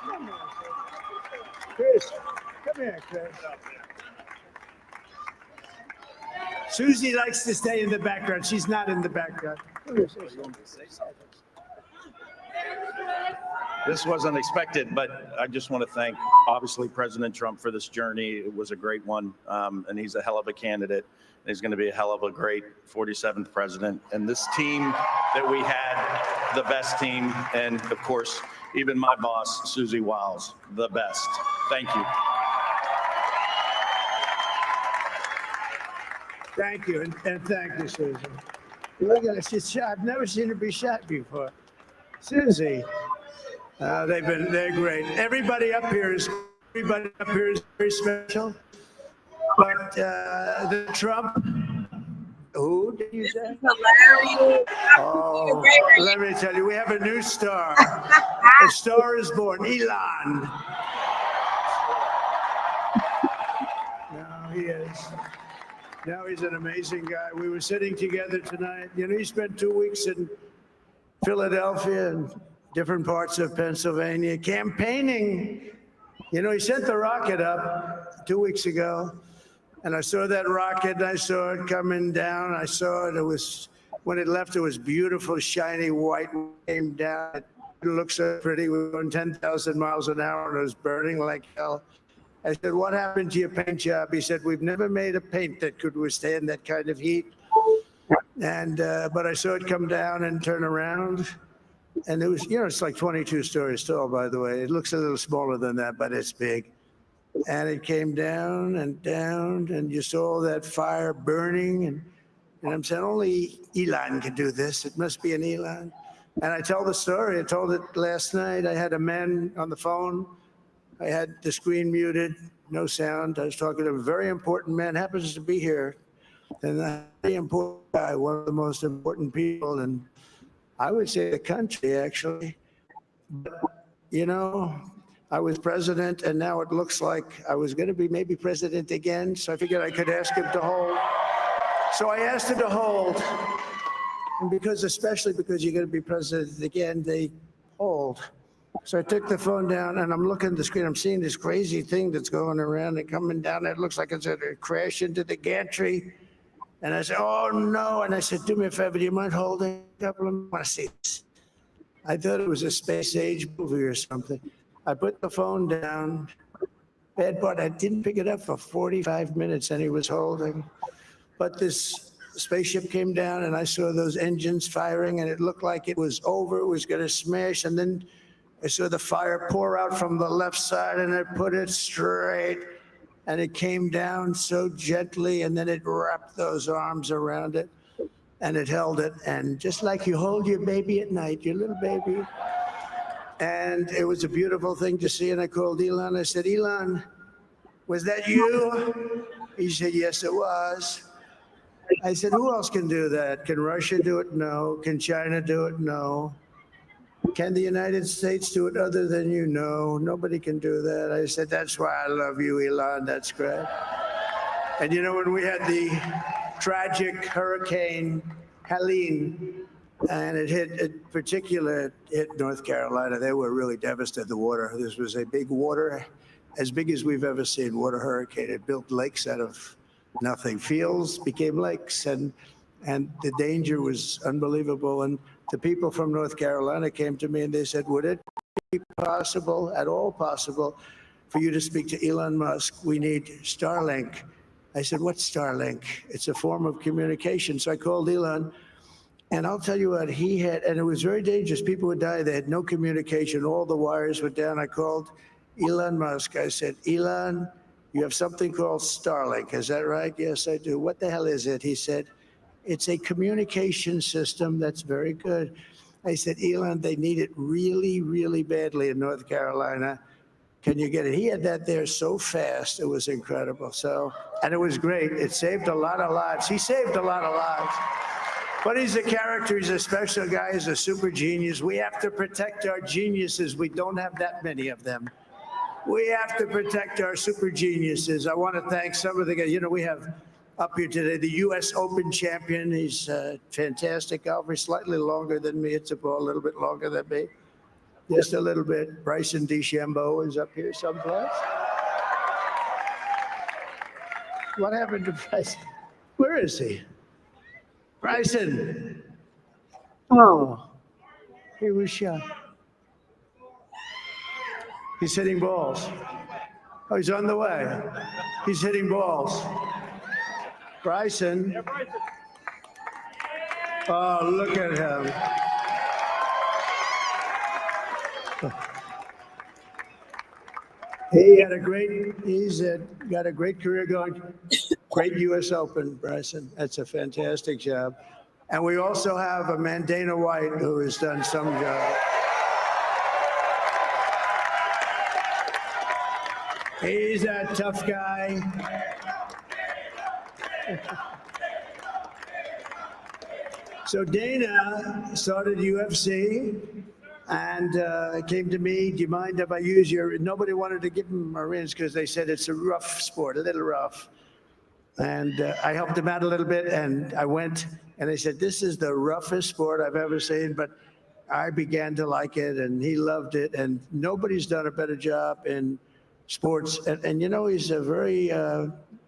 Come here, Chris. Come here, Chris. Susie likes to stay in the background. She's not in the background. Come here, Susie. This wasn't expected, but I just want to thank, obviously, President Trump for this journey. It was a great one, and he's a hell of a candidate. He's going to be a hell of a great 47th president. And this team that we had, the best team, and of course, even my boss, Susie Wiles, the best. Thank you. Thank you, and thank you, Susie. Look at her, she's shot. I've never seen her be shot before. Susie, they're great. Everybody up here is very special. But the Trump, who did you say? Hilarious. Oh, let me tell you, we have a new star. A star is born, Elon. Now he is. Now he's an amazing guy. We were sitting together tonight. You know, he spent 2 weeks in Philadelphia and different parts of Pennsylvania campaigning. You know, he sent the rocket up 2 weeks ago. And I saw that rocket, and I saw it coming down. I saw it. It was, when it left, it was beautiful, shiny white. When it came down, it looked so pretty. We were going 10,000 miles an hour, and it was burning like hell. I said, what happened to your paint job? He said, we've never made a paint that could withstand that kind of heat. And, but I saw it come down and turn around. And it was, you know, it's like 22 stories tall, by the way. It looks a little smaller than that, but it's big. And it came down, and you saw that fire burning. And I'm saying, only Elon can do this. It must be an Elon. And I tell the story. I told it last night. I had a man on the phone. I had the screen muted, no sound. I was talking to a very important man, happens to be here. and a very important guy, one of the most important people, and I would say the country, actually. But, you know, I was president, and now it looks like I was going to be maybe president again, so I figured I could ask him to hold. So I asked him to hold, and especially because you're going to be president again, they hold. So I took the phone down, and I'm looking at the screen. I'm seeing this crazy thing that's going around and coming down. It looks like it's going to crash into the gantry. And I said, oh, no. And I said, do me a favor. Do you mind holding a couple of minutes? I want to see this. I thought it was a space age movie or something. I put the phone down. Bad part, I didn't pick it up for 45 minutes, and he was holding. But this spaceship came down, and I saw those engines firing, and it looked like it was over. It was going to smash. And then I saw the fire pour out from the left side, and I put it straight. And it came down so gently, and then it wrapped those arms around it, and it held it. And just like you hold your baby at night, your little baby. And it was a beautiful thing to see. And I called Elon. I said, Elon, was that you? He said, yes, it was. I said, who else can do that? Can Russia do it? No. Can China do it? No. Can the United States do it other than you? No, nobody can do that. I said, that's why I love you, Elon. That's great. And you know, when we had the tragic Hurricane Helene, and it hit North Carolina, they were really devastated. The water, this was a big water, as big as we've ever seen, water hurricane. It built lakes out of nothing. Fields became lakes, and the danger was unbelievable. And the people from North Carolina came to me and they said, would it be possible, at all possible, for you to speak to Elon Musk? We need Starlink. I said, what's Starlink? It's a form of communication. So I called Elon, and I'll tell you what, he had, and it was very dangerous. People would die. They had no communication. All the wires were down. I called Elon Musk. I said, Elon, you have something called Starlink. Is that right? Yes, I do. What the hell is it? He said, it's a communication system that's very good. I said, Elon, they need it really, really badly in North Carolina. Can you get it? He had that there so fast. It was incredible. So, and it was great. It saved a lot of lives. He saved a lot of lives. But he's a character. He's a special guy. He's a super genius. We have to protect our geniuses. We don't have that many of them. We have to protect our super geniuses. I want to thank some of the guys. You know, we have up here today the U.S. Open champion. He's a fantastic golfer. Slightly longer than me. It's a ball a little bit longer than me. Just a little bit. Bryson DeChambeau is up here someplace. What happened to Bryson? Where is he? Bryson. Oh, he was shot. He's hitting balls. Oh, he's on the way. He's hitting balls. Bryson. Oh, look at him. He's got a great career going. Great U.S. Open, Bryson. That's a fantastic job. And we also have a man, Dana White, who has done some job. He's a tough guy. So Dana started UFC and came to me, do you mind if I use your, nobody wanted to give him a rinse because they said it's a rough sport, a little rough. And I helped him out a little bit, and I went, and they said, this is the roughest sport I've ever seen, but I began to like it, and he loved it, and nobody's done a better job in sports. And you know, he's a very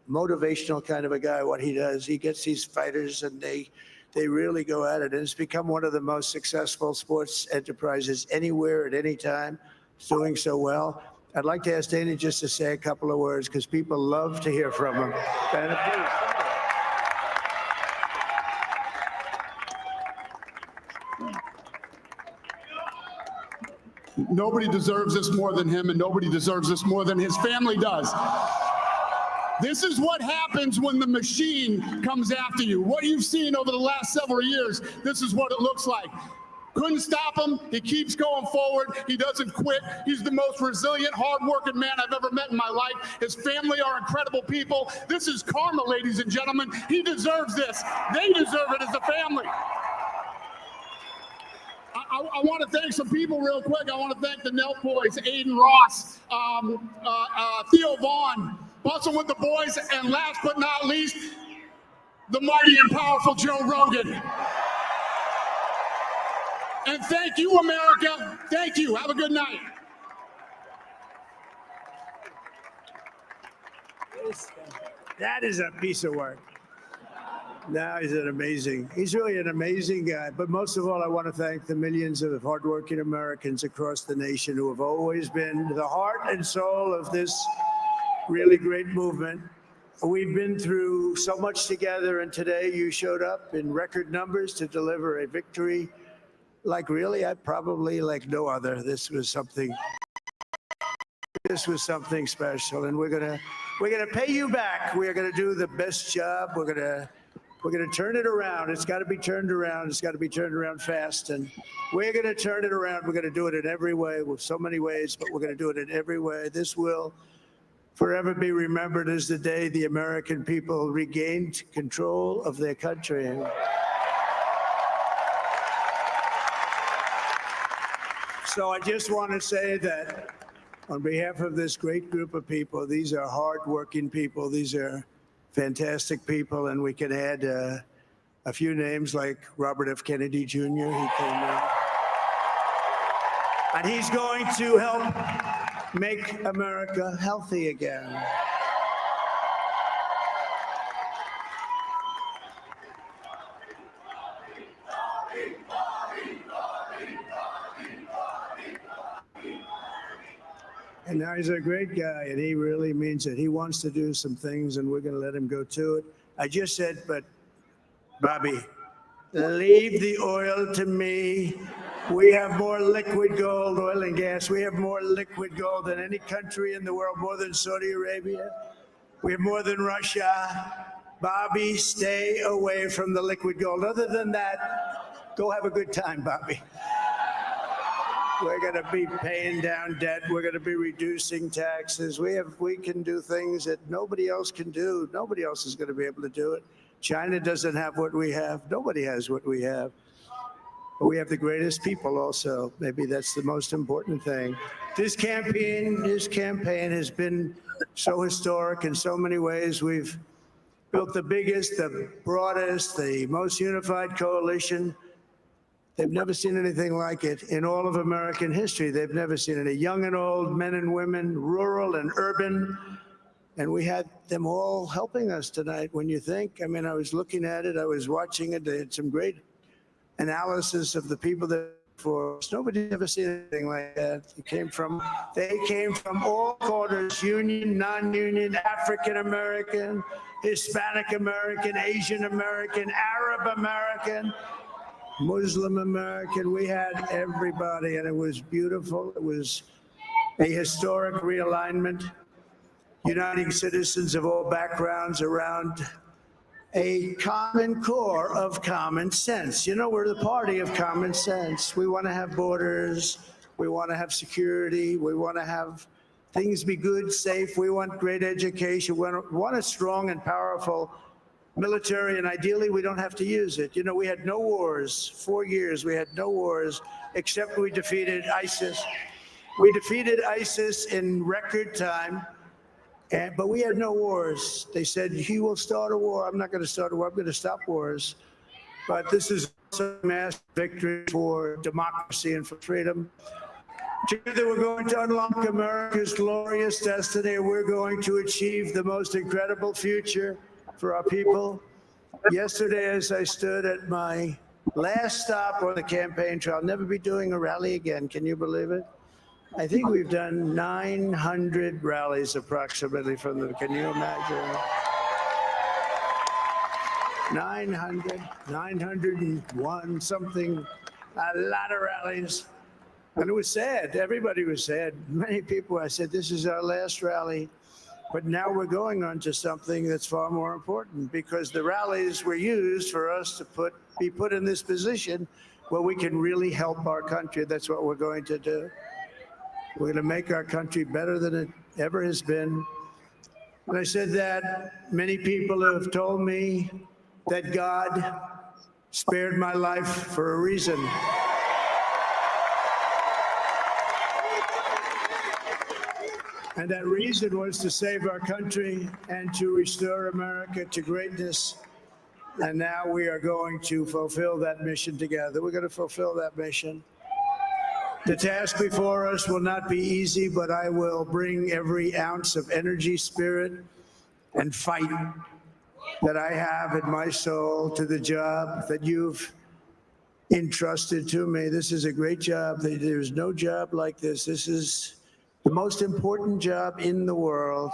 motivational kind of a guy, what he does. He gets these fighters, and they really go at it, and it's become one of the most successful sports enterprises anywhere at any time. It's doing so well. I'd like to ask Dana just to say a couple of words because people love to hear from him. Dana, please. Nobody deserves this more than him, and nobody deserves this more than his family does. This is what happens when the machine comes after you. What you've seen over the last several years, this is what it looks like. Couldn't stop him. He keeps going forward. He doesn't quit. He's the most resilient, hardworking man I've ever met in my life. His family are incredible people. This is karma, ladies and gentlemen. He deserves this. They deserve it as a family. I want to thank some people real quick. I want to thank the Nelk boys, Aiden Ross, Theo Vaughn, busting with the boys, and last but not least, the mighty and powerful Joe Rogan. And thank you, America. Thank you. Have a good night. That is a piece of work. Now he's really an amazing guy. But most of all, I want to thank the millions of hardworking Americans across the nation who have always been the heart and soul of this really great movement. We've been through so much together, and today you showed up in record numbers to deliver a victory like probably like no other. This was something special, and we're gonna pay you back. We're gonna do the best job. We're gonna turn it around. It's got to be turned around. It's got to be turned around fast, and we're gonna turn it around. We're gonna do it in every way, with so many ways, but we're gonna do it in every way. This will forever be remembered as the day the American people regained control of their country. So I just want to say that on behalf of this great group of people, these are hardworking people. These are fantastic people, and we can add a few names like Robert F. Kennedy Jr. He came in, and he's going to help make America healthy again. And now he's a great guy, and he really means it. He wants to do some things, and we're going to let him go to it. I just said, but Bobby, leave the oil to me. We have more liquid gold, oil and gas. We have more liquid gold than any country in the world, more than Saudi Arabia. We have more than Russia. Bobby, stay away from the liquid gold. Other than that, go have a good time, Bobby. We're going to be paying down debt. We're going to be reducing taxes. We can do things that nobody else can do. Nobody else is going to be able to do it. China doesn't have what we have. Nobody has what we have. But we have the greatest people also. Maybe that's the most important thing. This campaign has been so historic in so many ways. We've built the biggest, the broadest, the most unified coalition. They've never seen anything like it in all of American history. They've never seen it. Young and old, men and women, rural and urban. And we had them all helping us tonight. When you think, I mean, I was looking at it, I was watching it. They had some great analysis of the people that for us. Nobody's ever seen anything like that. They came from all quarters, union, non-union, African American, Hispanic American, Asian American, Arab American, Muslim American. We had everybody, and it was beautiful. It was a historic realignment, uniting citizens of all backgrounds around a common core of common sense. You know, we're the party of common sense. We want to have borders. We want to have security. We want to have things be good, safe. We want great education. We want a strong and powerful military, and ideally we don't have to use it. You know, we had no wars. 4 years we had no wars, except we defeated ISIS. We defeated ISIS in record time, but we had no wars. They said, he will start a war. I'm not going to start a war. I'm going to stop wars. But this is also a massive victory for democracy and for freedom. Together we're going to unlock America's glorious destiny. We're going to achieve the most incredible future for our people. Yesterday, as I stood at my last stop on the campaign trail, I'll never be doing a rally again. Can you believe it? I think we've done 900 rallies approximately from them. Can you imagine? 901 something, a lot of rallies. And it was sad. Everybody was sad. Many people, I said, this is our last rally. But now we're going on to something that's far more important, because the rallies were used for us to be put in this position where we can really help our country. That's what we're going to do. We're going to make our country better than it ever has been. When I said that, many people have told me that God spared my life for a reason. And that reason was to save our country and to restore America to greatness. And now we are going to fulfill that mission together. We're going to fulfill that mission. The task before us will not be easy, but I will bring every ounce of energy, spirit, and fight that I have in my soul to the job that you've entrusted to me. This is a great job. There's no job like this. This is the most important job in the world.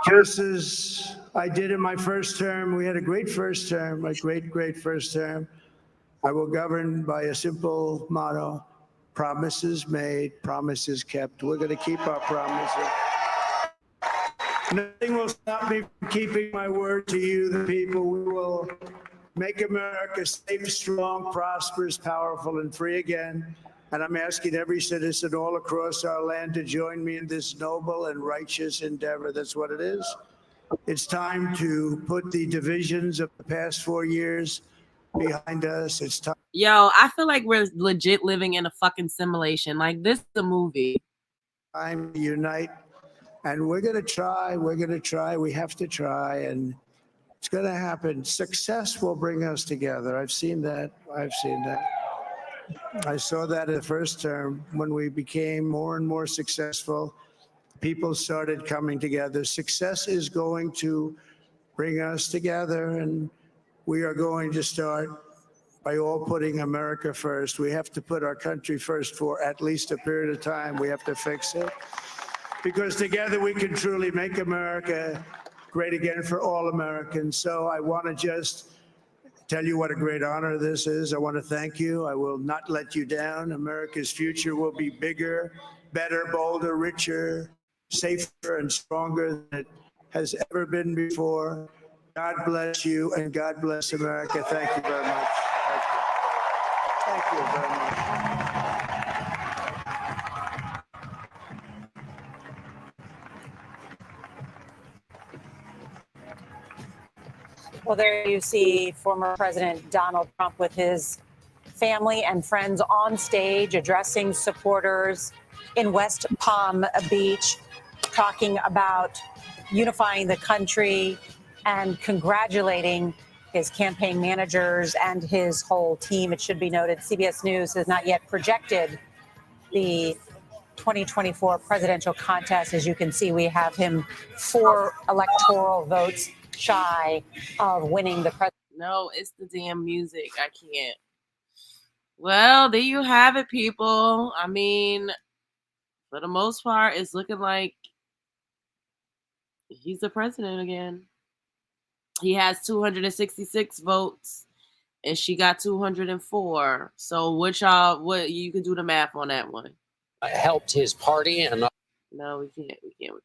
Just as I did in my first term, we had a great first term, a great first term. I will govern by a simple motto: promises made, promises kept. We're going to keep our promises. Nothing will stop me from keeping my word to you, the people. We will make America safe, strong, prosperous, powerful, and free again. And I'm asking every citizen all across our land to join me in this noble and righteous endeavor. That's what it is. It's time to put the divisions of the past 4 years behind us. It's time. Yo, I feel like we're legit living in a fucking simulation. Like, this is a movie. Time to unite. And we're going to try. We're going to try. We have to try. And it's going to happen. Success will bring us together. I've seen that. I've seen that. I saw that in the first term when we became more and more successful. People started coming together. Success is going to bring us together, and we are going to start by all putting America first. We have to put our country first for at least a period of time. We have to fix it, because together we can truly make America great again for all Americans. So I want to just tell you what a great honor this is. I want to thank you. I will not let you down. America's future will be bigger, better, bolder, richer, safer, and stronger than it has ever been before. God bless you, and God bless America. Thank you very much. Thank you very much. Well, there you see former President Donald Trump with his family and friends on stage addressing supporters in West Palm Beach, talking about unifying the country and congratulating his campaign managers and his whole team. It should be noted, CBS News has not yet projected the 2024 presidential contest. As you can see, we have him 4 electoral votes shy of winning the president. No, it's the damn music. I can't. Well, there you have it, people. I mean, for the most part, it's looking like he's the president again. He has 266 votes, and she got 204. So what you can do the math on that one. Helped his party and. No, we can't. We can't.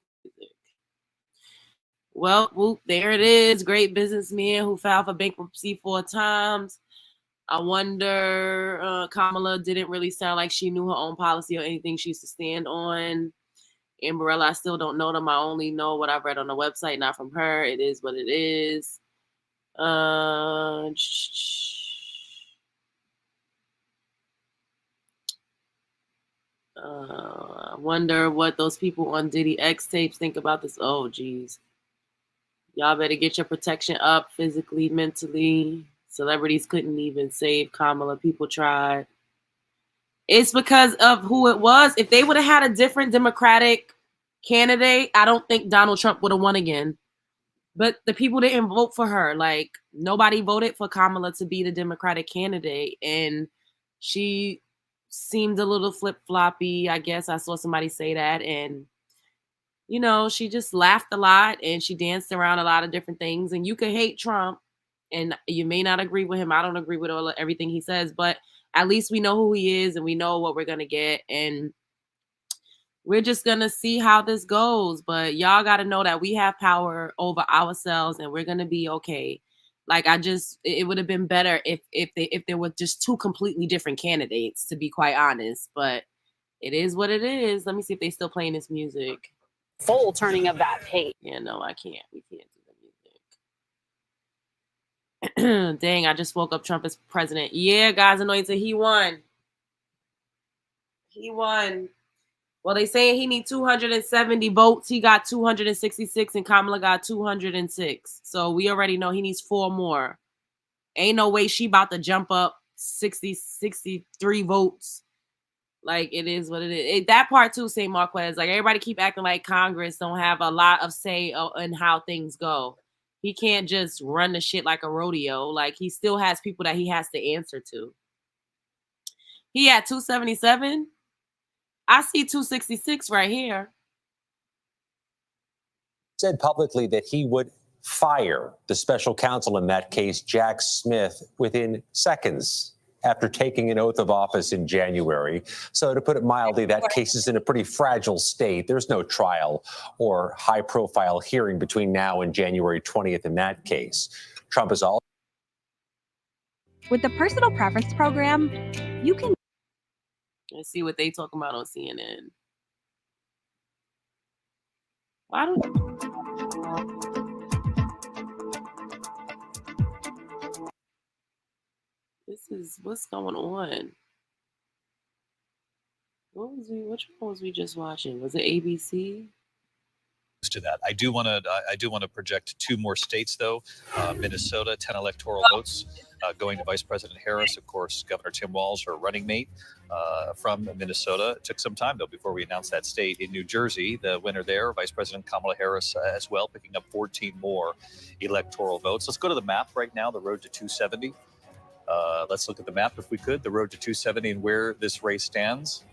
Well, whoop, there it is. Great businessman who filed for bankruptcy 4 times. I wonder, Kamala didn't really sound like she knew her own policy or anything she used to stand on. Amberella, I still don't know them. I only know what I've read on the website, not from her. It is what it is. I wonder what those people on Diddy X tapes think about this. Oh, geez. Y'all better get your protection up physically, mentally. Celebrities couldn't even save Kamala. People tried. It's because of who it was. If they would have had a different Democratic candidate, I don't think Donald Trump would have won again. But the people didn't vote for her. Like, nobody voted for Kamala to be the Democratic candidate. And she seemed a little flip-floppy, I guess. I saw somebody say that. And you know, she just laughed a lot and she danced around a lot of different things. And you could hate Trump and you may not agree with him. I don't agree with everything he says, but at least we know who he is and we know what we're going to get. And we're just going to see how this goes. But y'all got to know that we have power over ourselves and we're going to be okay. Like it would have been better if there were just two completely different candidates, to be quite honest. But it is what it is. Let me see if they still playing this music. Full turning of that page. Yeah, no, I can't. We can't do the music. Dang, I just woke up Trump as president. Yeah, God's anointed. He won. He won. Well, they say he need 270 votes. He got 266 and Kamala got 206. So we already know he needs 4 more. Ain't no way she about to jump up 63 votes. Like, it is what it is. That part too, St. Marquez. Like, everybody keep acting like Congress don't have a lot of say in how things go. He can't just run the shit like a rodeo. Like, he still has people that he has to answer to. He at 277. I see 266 right here. Said publicly that he would fire the special counsel in that case, Jack Smith, within seconds after taking an oath of office in January. So to put it mildly, that case is in a pretty fragile state. There's no trial or high-profile hearing between now and January 20th in that case. Trump is all. With the personal preference program, you can. Let's see what they talking about on CNN. Why don't... This is what's going on. Which one was we just watching? Was it ABC? To that, I do want to project 2 more states though. Minnesota, 10 electoral votes going to Vice President Harris. Of course, Governor Tim Walz, her running mate from Minnesota. It took some time though before we announced that state. In New Jersey, the winner there, Vice President Kamala Harris as well, picking up 14 more electoral votes. Let's go to the map right now. The road to 270. Let's look at the map if we could. The road to 270 and where this race stands.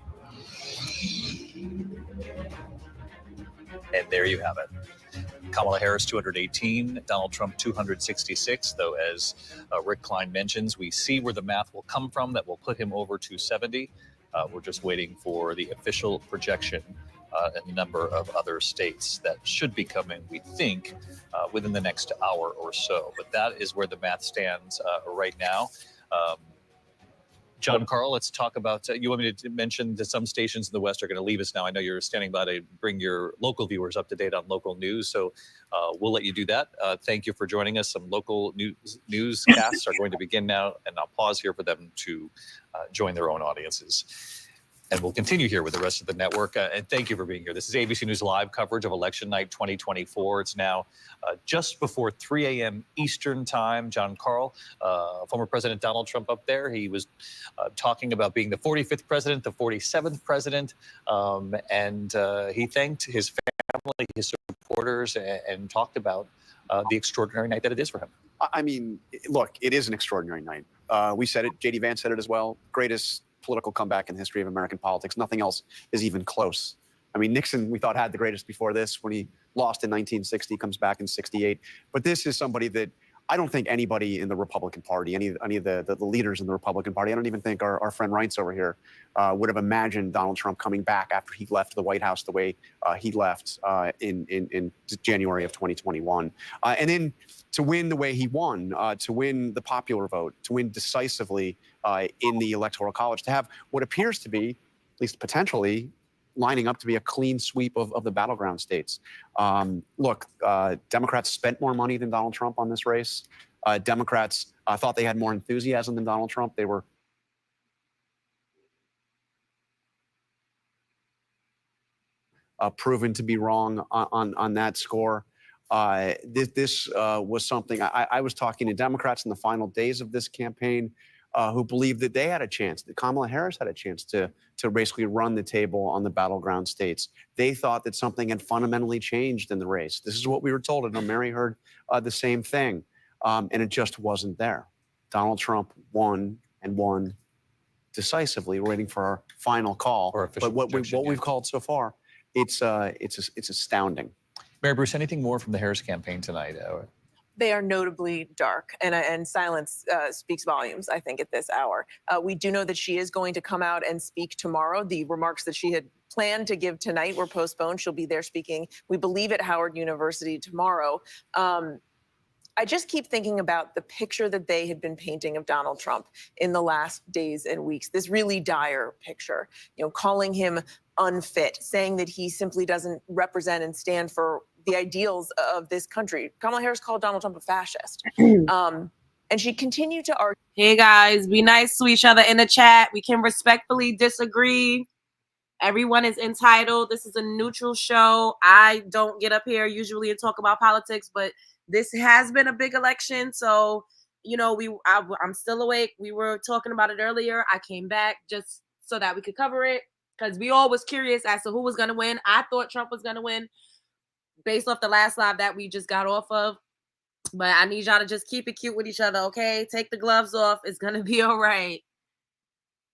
And there you have it. Kamala Harris, 218. Donald Trump, 266. Though, as Rick Klein mentions, we see where the math will come from that will put him over 270. We're just waiting for the official projection in a number of other states that should be coming, we think, within the next hour or so. But that is where the math stands right now. John Carl, let's talk about, you want me to mention that some stations in the West are going to leave us now. I know you're standing by to bring your local viewers up to date on local news, so we'll let you do that. Thank you for joining us. Some local newscasts are going to begin now, and I'll pause here for them to join their own audiences. And we'll continue here with the rest of the network. And thank you for being here. This is ABC News Live coverage of Election Night 2024. It's now just before 3 a.m. Eastern Time. John Carl, former President Donald Trump up there, he was talking about being the 45th president, the 47th president, and he thanked his family, his supporters, and talked about the extraordinary night that it is for him. I mean, look, it is an extraordinary night. We said it. J.D. Vance said it as well. Greatest political comeback in the history of American politics. Nothing else is even close. I mean, Nixon, we thought, had the greatest before this when he lost in 1960, comes back in 68. But this is somebody that I don't think anybody in the Republican Party, any of the leaders in the Republican Party, I don't even think our friend Reince over here would have imagined Donald Trump coming back after he left the White House the way he left in January of 2021. And then to win the way he won, to win the popular vote, to win decisively in the Electoral College, to have what appears to be, at least potentially, lining up to be a clean sweep of the battleground states. Look, Democrats spent more money than Donald Trump on this race. Democrats thought they had more enthusiasm than Donald Trump. They were proven to be wrong on that score. This was something I was talking to Democrats in the final days of this campaign who believed that they had a chance, that Kamala Harris had a chance to basically run the table on the battleground states. They thought that something had fundamentally changed in the race. This is what we were told. And Mary heard the same thing. And it just wasn't there. Donald Trump won and won decisively. We're waiting for our final call. But what we've called so far, it's astounding. Mary Bruce, anything more from the Harris campaign tonight? They are notably dark, and silence speaks volumes, I think, at this hour. We do know that she is going to come out and speak tomorrow. The remarks that she had planned to give tonight were postponed. She'll be there speaking, we believe, at Howard University tomorrow. I just keep thinking about the picture that they had been painting of Donald Trump in the last days and weeks, this really dire picture, calling him unfit, saying that he simply doesn't represent and stand for the ideals of this country. Kamala Harris called Donald Trump a fascist. And she continued to argue. Hey guys, be nice to each other in the chat. We can respectfully disagree. Everyone is entitled. This is a neutral show. I don't get up here usually and talk about politics, but this has been a big election. So, I'm still awake. We were talking about it earlier. I came back just so that we could cover it because we all was curious as to who was going to win. I thought Trump was going to win based off the last live that we just got off of. But I need y'all to just keep it cute with each other, okay? Take the gloves off. It's going to be all right.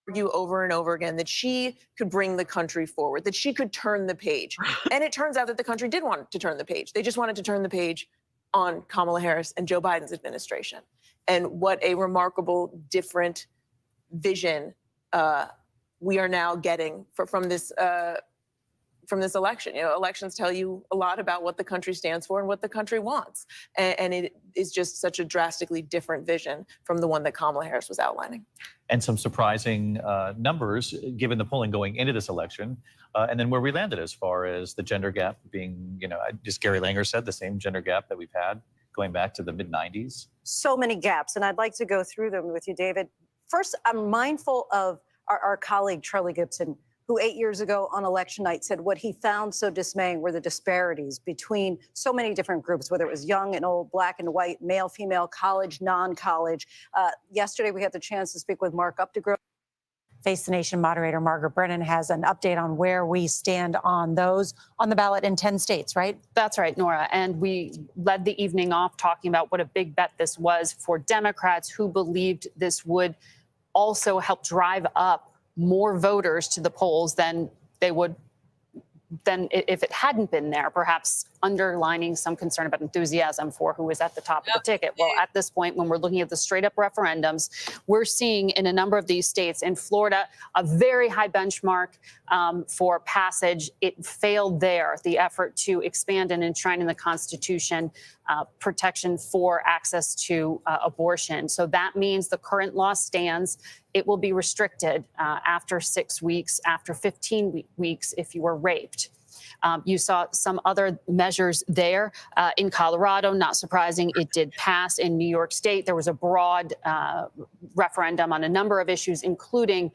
Argue over and over again that she could bring the country forward, that she could turn the page. And it turns out that the country did want to turn the page. They just wanted to turn the page on Kamala Harris and Joe Biden's administration. And what a remarkable, different vision we are now getting from this election. Elections tell you a lot about what the country stands for and what the country wants. And it is just such a drastically different vision from the one that Kamala Harris was outlining. And some surprising numbers given the polling going into this election, and then where we landed as far as the gender gap being, just Gary Langer said, the same gender gap that we've had going back to the mid-90s. So many gaps, and I'd like to go through them with you, David. First, I'm mindful of our colleague, Charlie Gibson, who 8 years ago on election night said what he found so dismaying were the disparities between so many different groups, whether it was young and old, black and white, male, female, college, non-college. Yesterday, we had the chance to speak with Mark Updegrove. Face the Nation moderator Margaret Brennan has an update on where we stand on those on the ballot in 10 states, right? That's right, Nora. And we led the evening off talking about what a big bet this was for Democrats who believed this would also help drive up more voters to the polls than they would than if it hadn't been there, perhaps underlining some concern about enthusiasm for who is at the top of the ticket. Well, at this point, when we're looking at the straight up referendums, we're seeing in a number of these states, in Florida, a very high benchmark for passage. It failed there, the effort to expand and enshrine in the Constitution protection for access to abortion. So that means the current law stands. It will be restricted after 6 weeks, after 15 weeks if you were raped. You saw some other measures there. In Colorado, not surprising, it did pass. In New York State, there was a broad referendum on a number of issues, including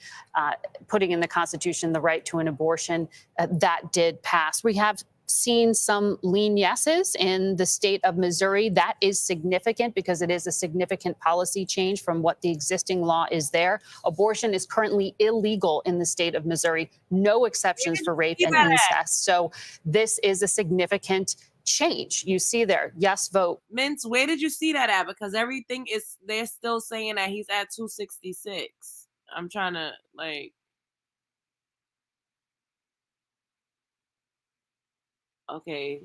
putting in the Constitution the right to an abortion. That did pass. We have seen some lean yeses in the state of Missouri. That is significant because it is a significant policy change from what the existing law is there. Abortion is currently illegal in the state of Missouri, no exceptions for rape and incest. So this is a significant change. You see there, yes vote. Mince, where did you see that at? Because everything is, they're still saying that he's at 266. I'm trying to okay.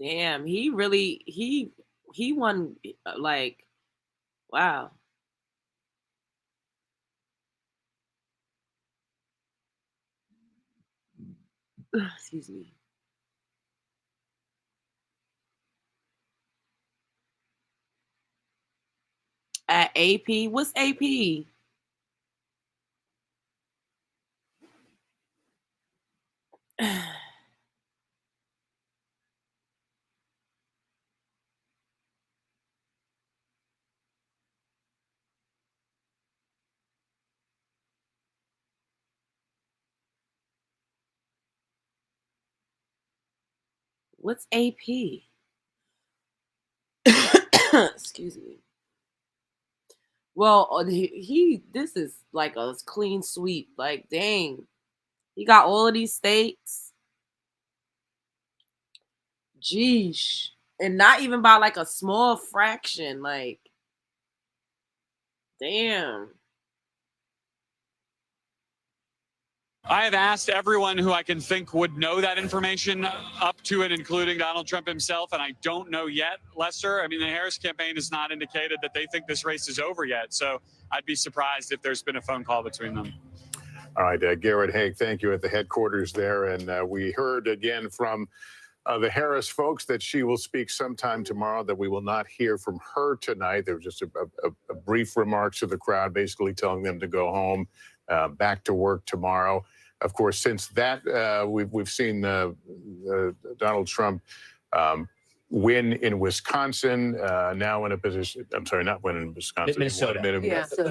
Damn, he really he won wow. Excuse me. At AP, what's AP? What's AP? Excuse me. Well, this is like a clean sweep. Like, dang. He got all of these states. Jeesh. And not even by like a small fraction. Like, damn. I have asked everyone who I can think would know that information, up to and including Donald Trump himself, and I don't know yet, Lester. I mean, the Harris campaign has not indicated that they think this race is over yet, so I'd be surprised if there's been a phone call between them. All right, Garrett Haig, thank you at the headquarters there. And we heard again from the Harris folks that she will speak sometime tomorrow, that we will not hear from her tonight. There was just a brief remarks to the crowd, basically telling them to go home, back to work tomorrow. Of course, since that, we've seen Donald Trump win in Wisconsin, now in a position, I'm sorry, not win in Wisconsin. Minnesota.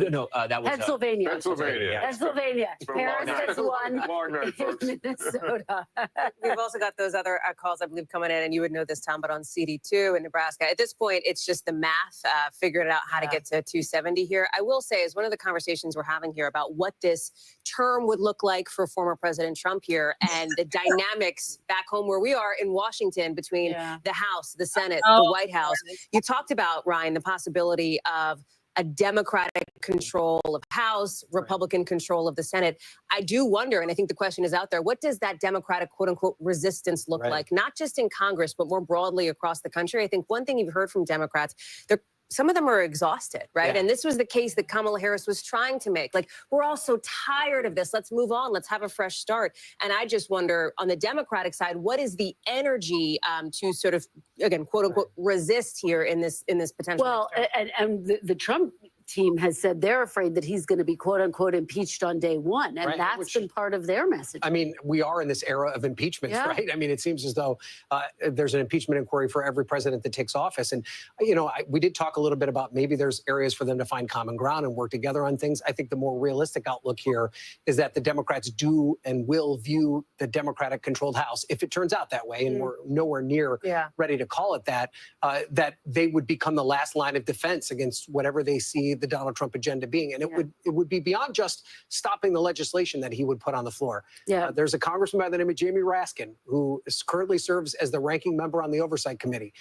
No, that was Pennsylvania. Pennsylvania. Harris has won Minnesota. We've also got those other calls, I believe, coming in, and you would know this, Tom, but on CD2 in Nebraska. At this point, it's just the math, figuring out how to get to 270 here. I will say, is one of the conversations we're having here about what this term would look like for former President Trump here, and the dynamics back home where we are in Washington between the House, the Senate, the White House. You talked about, Ryan, the possibility of a Democratic control of House, Republican control of the Senate. I do wonder, and I think the question is out there, what does that Democratic quote unquote resistance look like? Not just in Congress, but more broadly across the country. I think one thing you've heard from Democrats, some of them are exhausted, right? And this was the case that Kamala Harris was trying to make. Like, we're all so tired of this. Let's move on. Let's have a fresh start. And I just wonder, on the Democratic side, what is the energy to sort of, again, quote unquote, resist here in this potential? Well, and the Trump team has said they're afraid that he's going to be quote unquote impeached on day one. And that's been part of their message. I mean, we are in this era of impeachments, right? I mean, it seems as though there's an impeachment inquiry for every president that takes office. And, you know, we did talk a little bit about maybe there's areas for them to find common ground and work together on things. I think the more realistic outlook here is that the Democrats do and will view the Democratic controlled House, if it turns out that way, and we're nowhere near ready to call it that, that they would become the last line of defense against whatever they see the Donald Trump agenda being. And it would be beyond just stopping the legislation that he would put on the floor. There's a congressman by the name of Jamie Raskin, who currently serves as the ranking member on the Oversight Committee.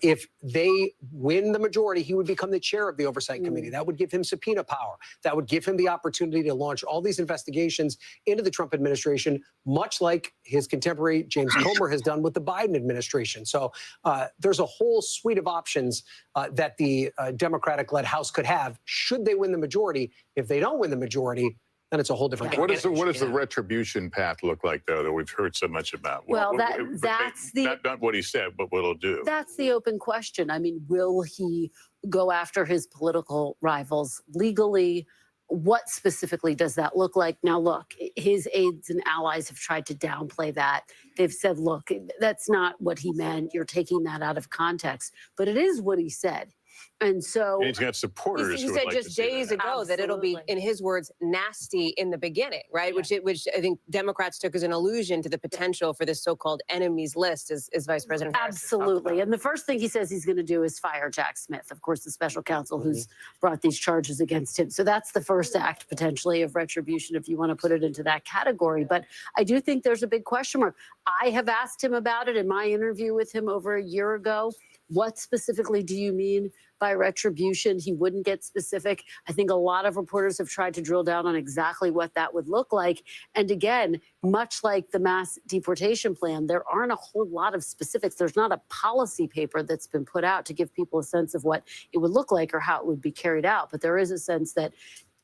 If they win the majority, he would become the chair of the Oversight Committee. That would give him subpoena power. That would give him the opportunity to launch all these investigations into the Trump administration, much like his contemporary James Comer has done with the Biden administration. So there's a whole suite of options that the Democratic-led House could have should they win the majority. If they don't win the majority, then it's a whole different. What does the retribution path look like, though, that we've heard so much about? Well, that's not what he said, but what he'll do. That's the open question. I mean, will he go after his political rivals legally? What specifically does that look like? Now, look, his aides and allies have tried to downplay that. They've said, look, that's not what he meant. You're taking that out of context. But it is what he said. And so he's got supporters. He said just days ago that it'll be, in his words, nasty in the beginning, right? Which I think Democrats took as an allusion to the potential for this so-called enemies list, as Vice President Harris absolutely. And the first thing he says he's going to do is fire Jack Smith, of course, the special counsel who's brought these charges against him. So that's the first act potentially of retribution, if you want to put it into that category. But I do think there's a big question mark. I have asked him about it in my interview with him over a year ago. What specifically do you mean by retribution? He wouldn't get specific. I think a lot of reporters have tried to drill down on exactly what that would look like. And again, much like the mass deportation plan, there aren't a whole lot of specifics. There's not a policy paper that's been put out to give people a sense of what it would look like or how it would be carried out. But there is a sense that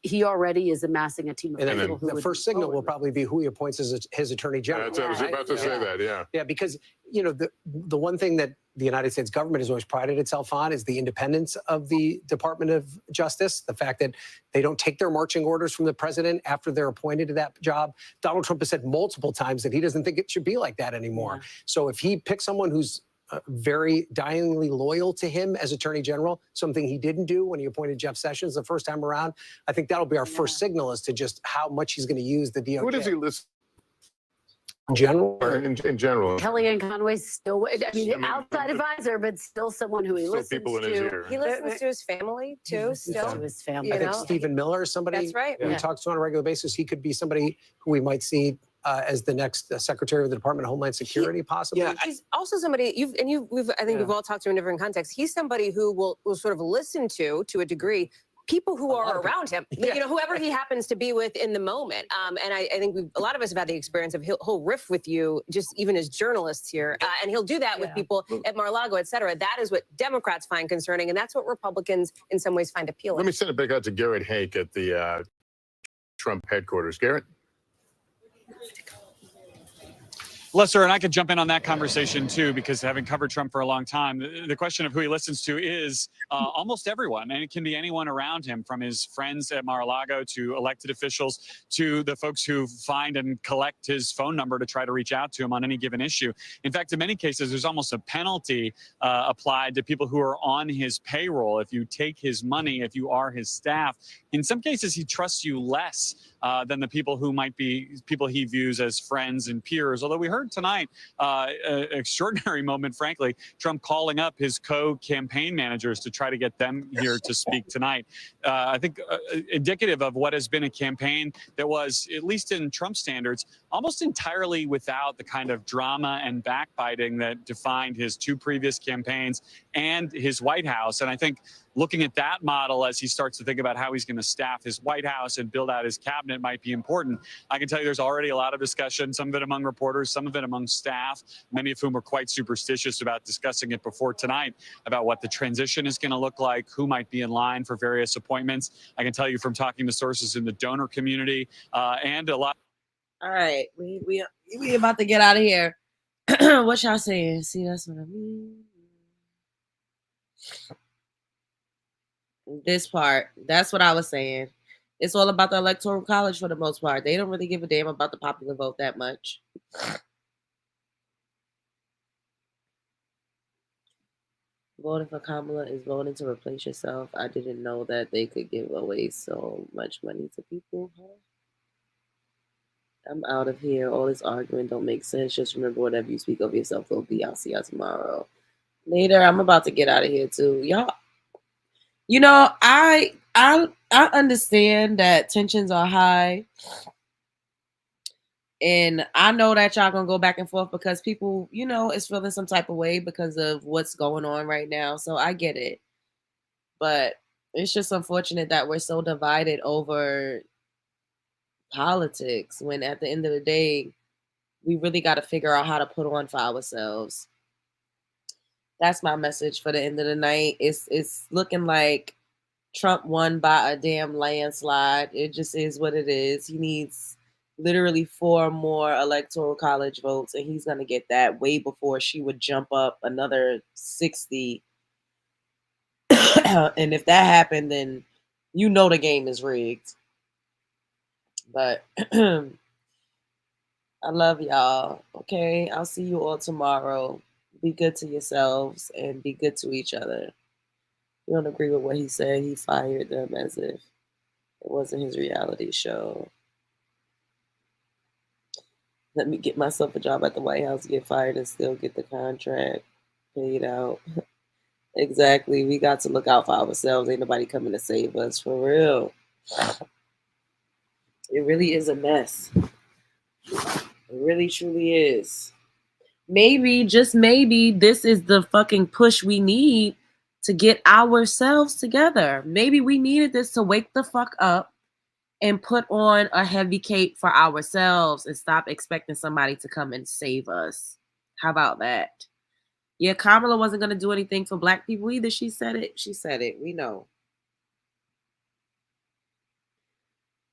he already is amassing a team of people who the first signal will probably be who he appoints as his attorney general. I was about to say that, Yeah, because, you know, the one thing that the United States government has always prided itself on is the independence of the Department of Justice, the fact that they don't take their marching orders from the president after they're appointed to that job. Donald Trump has said multiple times that he doesn't think it should be like that anymore. So if he picks someone who's very dyingly loyal to him as Attorney General, something he didn't do when he appointed Jeff Sessions the first time around, I think that'll be our first signal as to just how much he's going to use the DOJ. Who does he list? In general? In general. Kellyanne Conway's still, I mean, outside advisor, but still someone who he listens people in his to. ear. He listens to his family, too, still. To his family. I think Stephen Miller is somebody That's right. who talks to on a regular basis. He could be somebody who we might see as the next Secretary of the Department of Homeland Security, possibly. He's also somebody I think we've all talked to in different contexts. He's somebody who will sort of listen to a degree, people who are around him, Yeah. you know, whoever he happens to be with in the moment. And I think a lot of us have had the experience of he'll riff with you, just even as journalists here, and he'll do that with people at Mar-a-Lago, et cetera. That is what Democrats find concerning, and that's what Republicans in some ways find appealing. Let me send it back out to Garrett Hake at the Trump headquarters. Garrett? Lester, and I could jump in on that conversation too, because having covered Trump for a long time, the question of who he listens to is almost everyone, and it can be anyone around him, from his friends at Mar-a-Lago to elected officials to the folks who find and collect his phone number to try to reach out to him on any given issue. In fact, in many cases, there's almost a penalty applied to people who are on his payroll. If you take his money, if you are his staff, in some cases, he trusts you less than the people who might be people he views as friends and peers. Although we heard tonight an extraordinary moment, frankly, Trump calling up his co-campaign managers to try to get them here to speak tonight. I think indicative of what has been a campaign that was, at least in Trump standards, almost entirely without the kind of drama and backbiting that defined his two previous campaigns and his White House. And I think looking at that model as he starts to think about how he's going to staff his White House and build out his cabinet might be important. I can tell you there's already a lot of discussion, some of it among reporters, some of it among staff, many of whom are quite superstitious about discussing it before tonight, about what the transition is going to look like, who might be in line for various appointments. I can tell you from talking to sources in the donor community and a lot. All right, we about to get out of here. What y'all saying? See, that's what I mean. This part, that's what I was saying. It's all about the electoral college for the most part. They don't really give a damn about the popular vote that much. Voting for Kamala is voting to replace yourself. I didn't know that they could give away so much money to people. I'm out of here. All this arguing don't make sense. Just remember, whatever you speak of yourself will be. I'll see y'all tomorrow. Later, I'm about to get out of here too. Y'all, you know, I understand that tensions are high. And I know that y'all gonna go back and forth because people, you know, is feeling some type of way because of what's going on right now. So I get it. But it's just unfortunate that we're so divided over politics when at the end of the day, we really got to figure out how to put on for ourselves. That's my message for the end of the night. It's looking like Trump won by a damn landslide. It just is what it is. He needs literally 4 more electoral college votes, and he's going to get that way before she would jump up another 60. And if that happened, then you know the game is rigged. But I love y'all. Okay, I'll see you all tomorrow. Be good to yourselves and be good to each other. You don't agree with what he said? He fired them as if it wasn't his reality show. Let me get myself a job at the White House, get fired, and still get the contract paid out. Exactly. We got to look out for ourselves. Ain't nobody coming to save us, for real. It really is a mess. It really, truly is. Maybe, just maybe, this is the fucking push we need to get ourselves together. Maybe we needed this to wake the fuck up and put on a heavy cape for ourselves and stop expecting somebody to come and save us. How about that? Yeah, Kamala wasn't going to do anything for black people either. She said it. She said it. We know.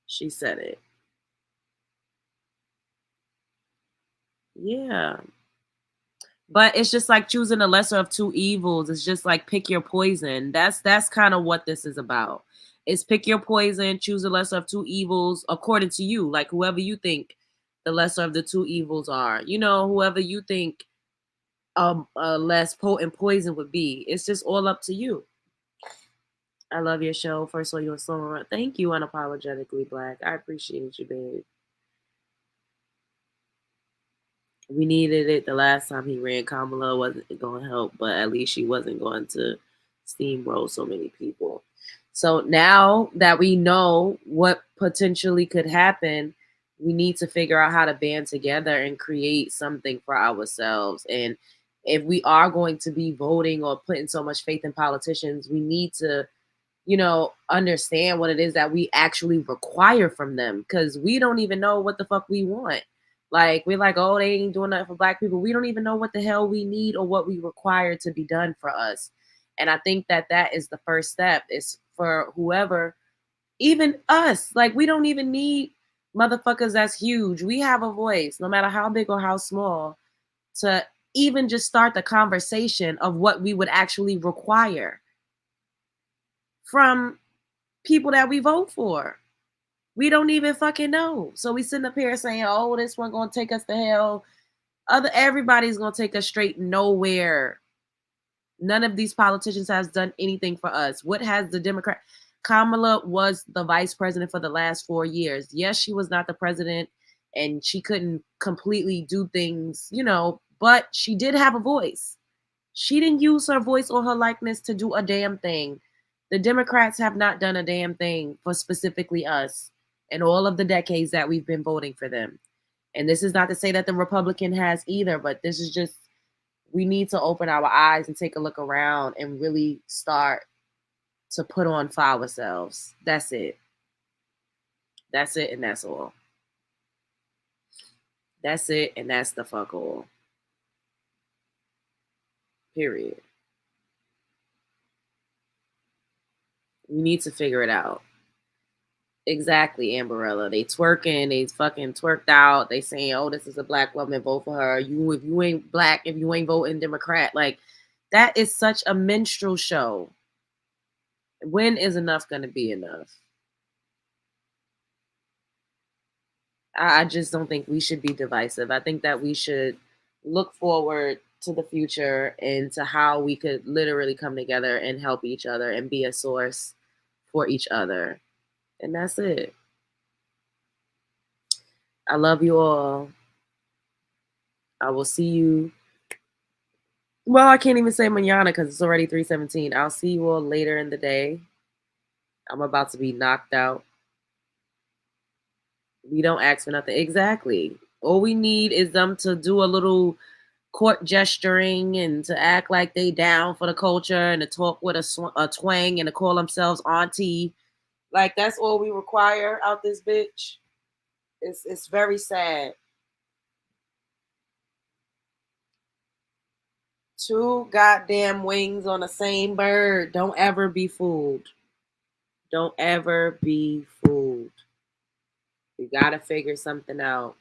She said it. Yeah. But it's just like choosing the lesser of two evils. It's just like pick your poison. That's kind of what this is about. It's pick your poison, choose the lesser of two evils according to you. Like whoever you think the lesser of the two evils are. You know, whoever you think a less potent poison would be. It's just all up to you. I love your show. First of all, you're so thank you, Unapologetically Black. I appreciate you, babe. We needed it the last time he ran. Kamala wasn't going to help, but at least she wasn't going to steamroll so many people. So now that we know what potentially could happen, we need to figure out how to band together and create something for ourselves. And if we are going to be voting or putting so much faith in politicians, we need to understand what it is that we actually require from them, because we don't even know what the fuck we want. Like, we're like, oh, they ain't doing nothing for Black people. We don't even know what the hell we need or what we require to be done for us. And I think that that is the first step, is for whoever, even us. Like, we don't even need motherfuckers that's huge. We have a voice, no matter how big or how small, to even just start the conversation of what we would actually require from people that we vote for. We don't even fucking know. So we sitting up here saying, oh, this one gonna take us to hell. Everybody's gonna take us straight nowhere. None of these politicians has done anything for us. What has the Democrat? Kamala was the vice president for the last 4 years. Yes, she was not the president and she couldn't completely do things, but she did have a voice. She didn't use her voice or her likeness to do a damn thing. The Democrats have not done a damn thing for specifically us in all of the decades that we've been voting for them. And this is not to say that the Republican has either, but this is just, we need to open our eyes and take a look around and really start to put on for ourselves. That's it. That's it, and that's all. That's it, and that's the fuck all. Period. We need to figure it out. Exactly, Amberella. They twerking, they fucking twerked out. They saying, oh, this is a Black woman, vote for her. If you ain't Black, if you ain't voting Democrat. Like, that is such a minstrel show. When is enough going to be enough? I just don't think we should be divisive. I think that we should look forward to the future and to how we could literally come together and help each other and be a source for each other. And that's it. I love you all. I will see you. Well, I can't even say mañana because it's already 3:17. I'll see you all later in the day. I'm about to be knocked out. We don't ask for nothing. Exactly. All we need is them to do a little court gesturing and to act like they down for the culture and to talk with a twang and to call themselves auntie. Like, that's all we require out this bitch. It's very sad. Two goddamn wings on the same bird. Don't ever be fooled. Don't ever be fooled. We gotta figure something out.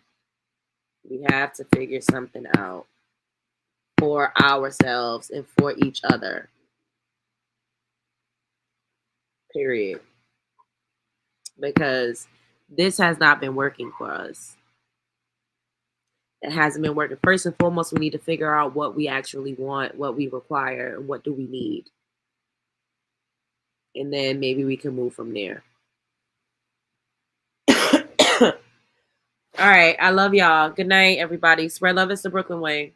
We have to figure something out for ourselves and for each other. Period. Because this has not been working for us. It hasn't been working. First and foremost, we need to figure out what we actually want, what we require, and what do we need. And then maybe we can move from there. All right. I love y'all. Good night, everybody. Spread love. It's the Brooklyn way.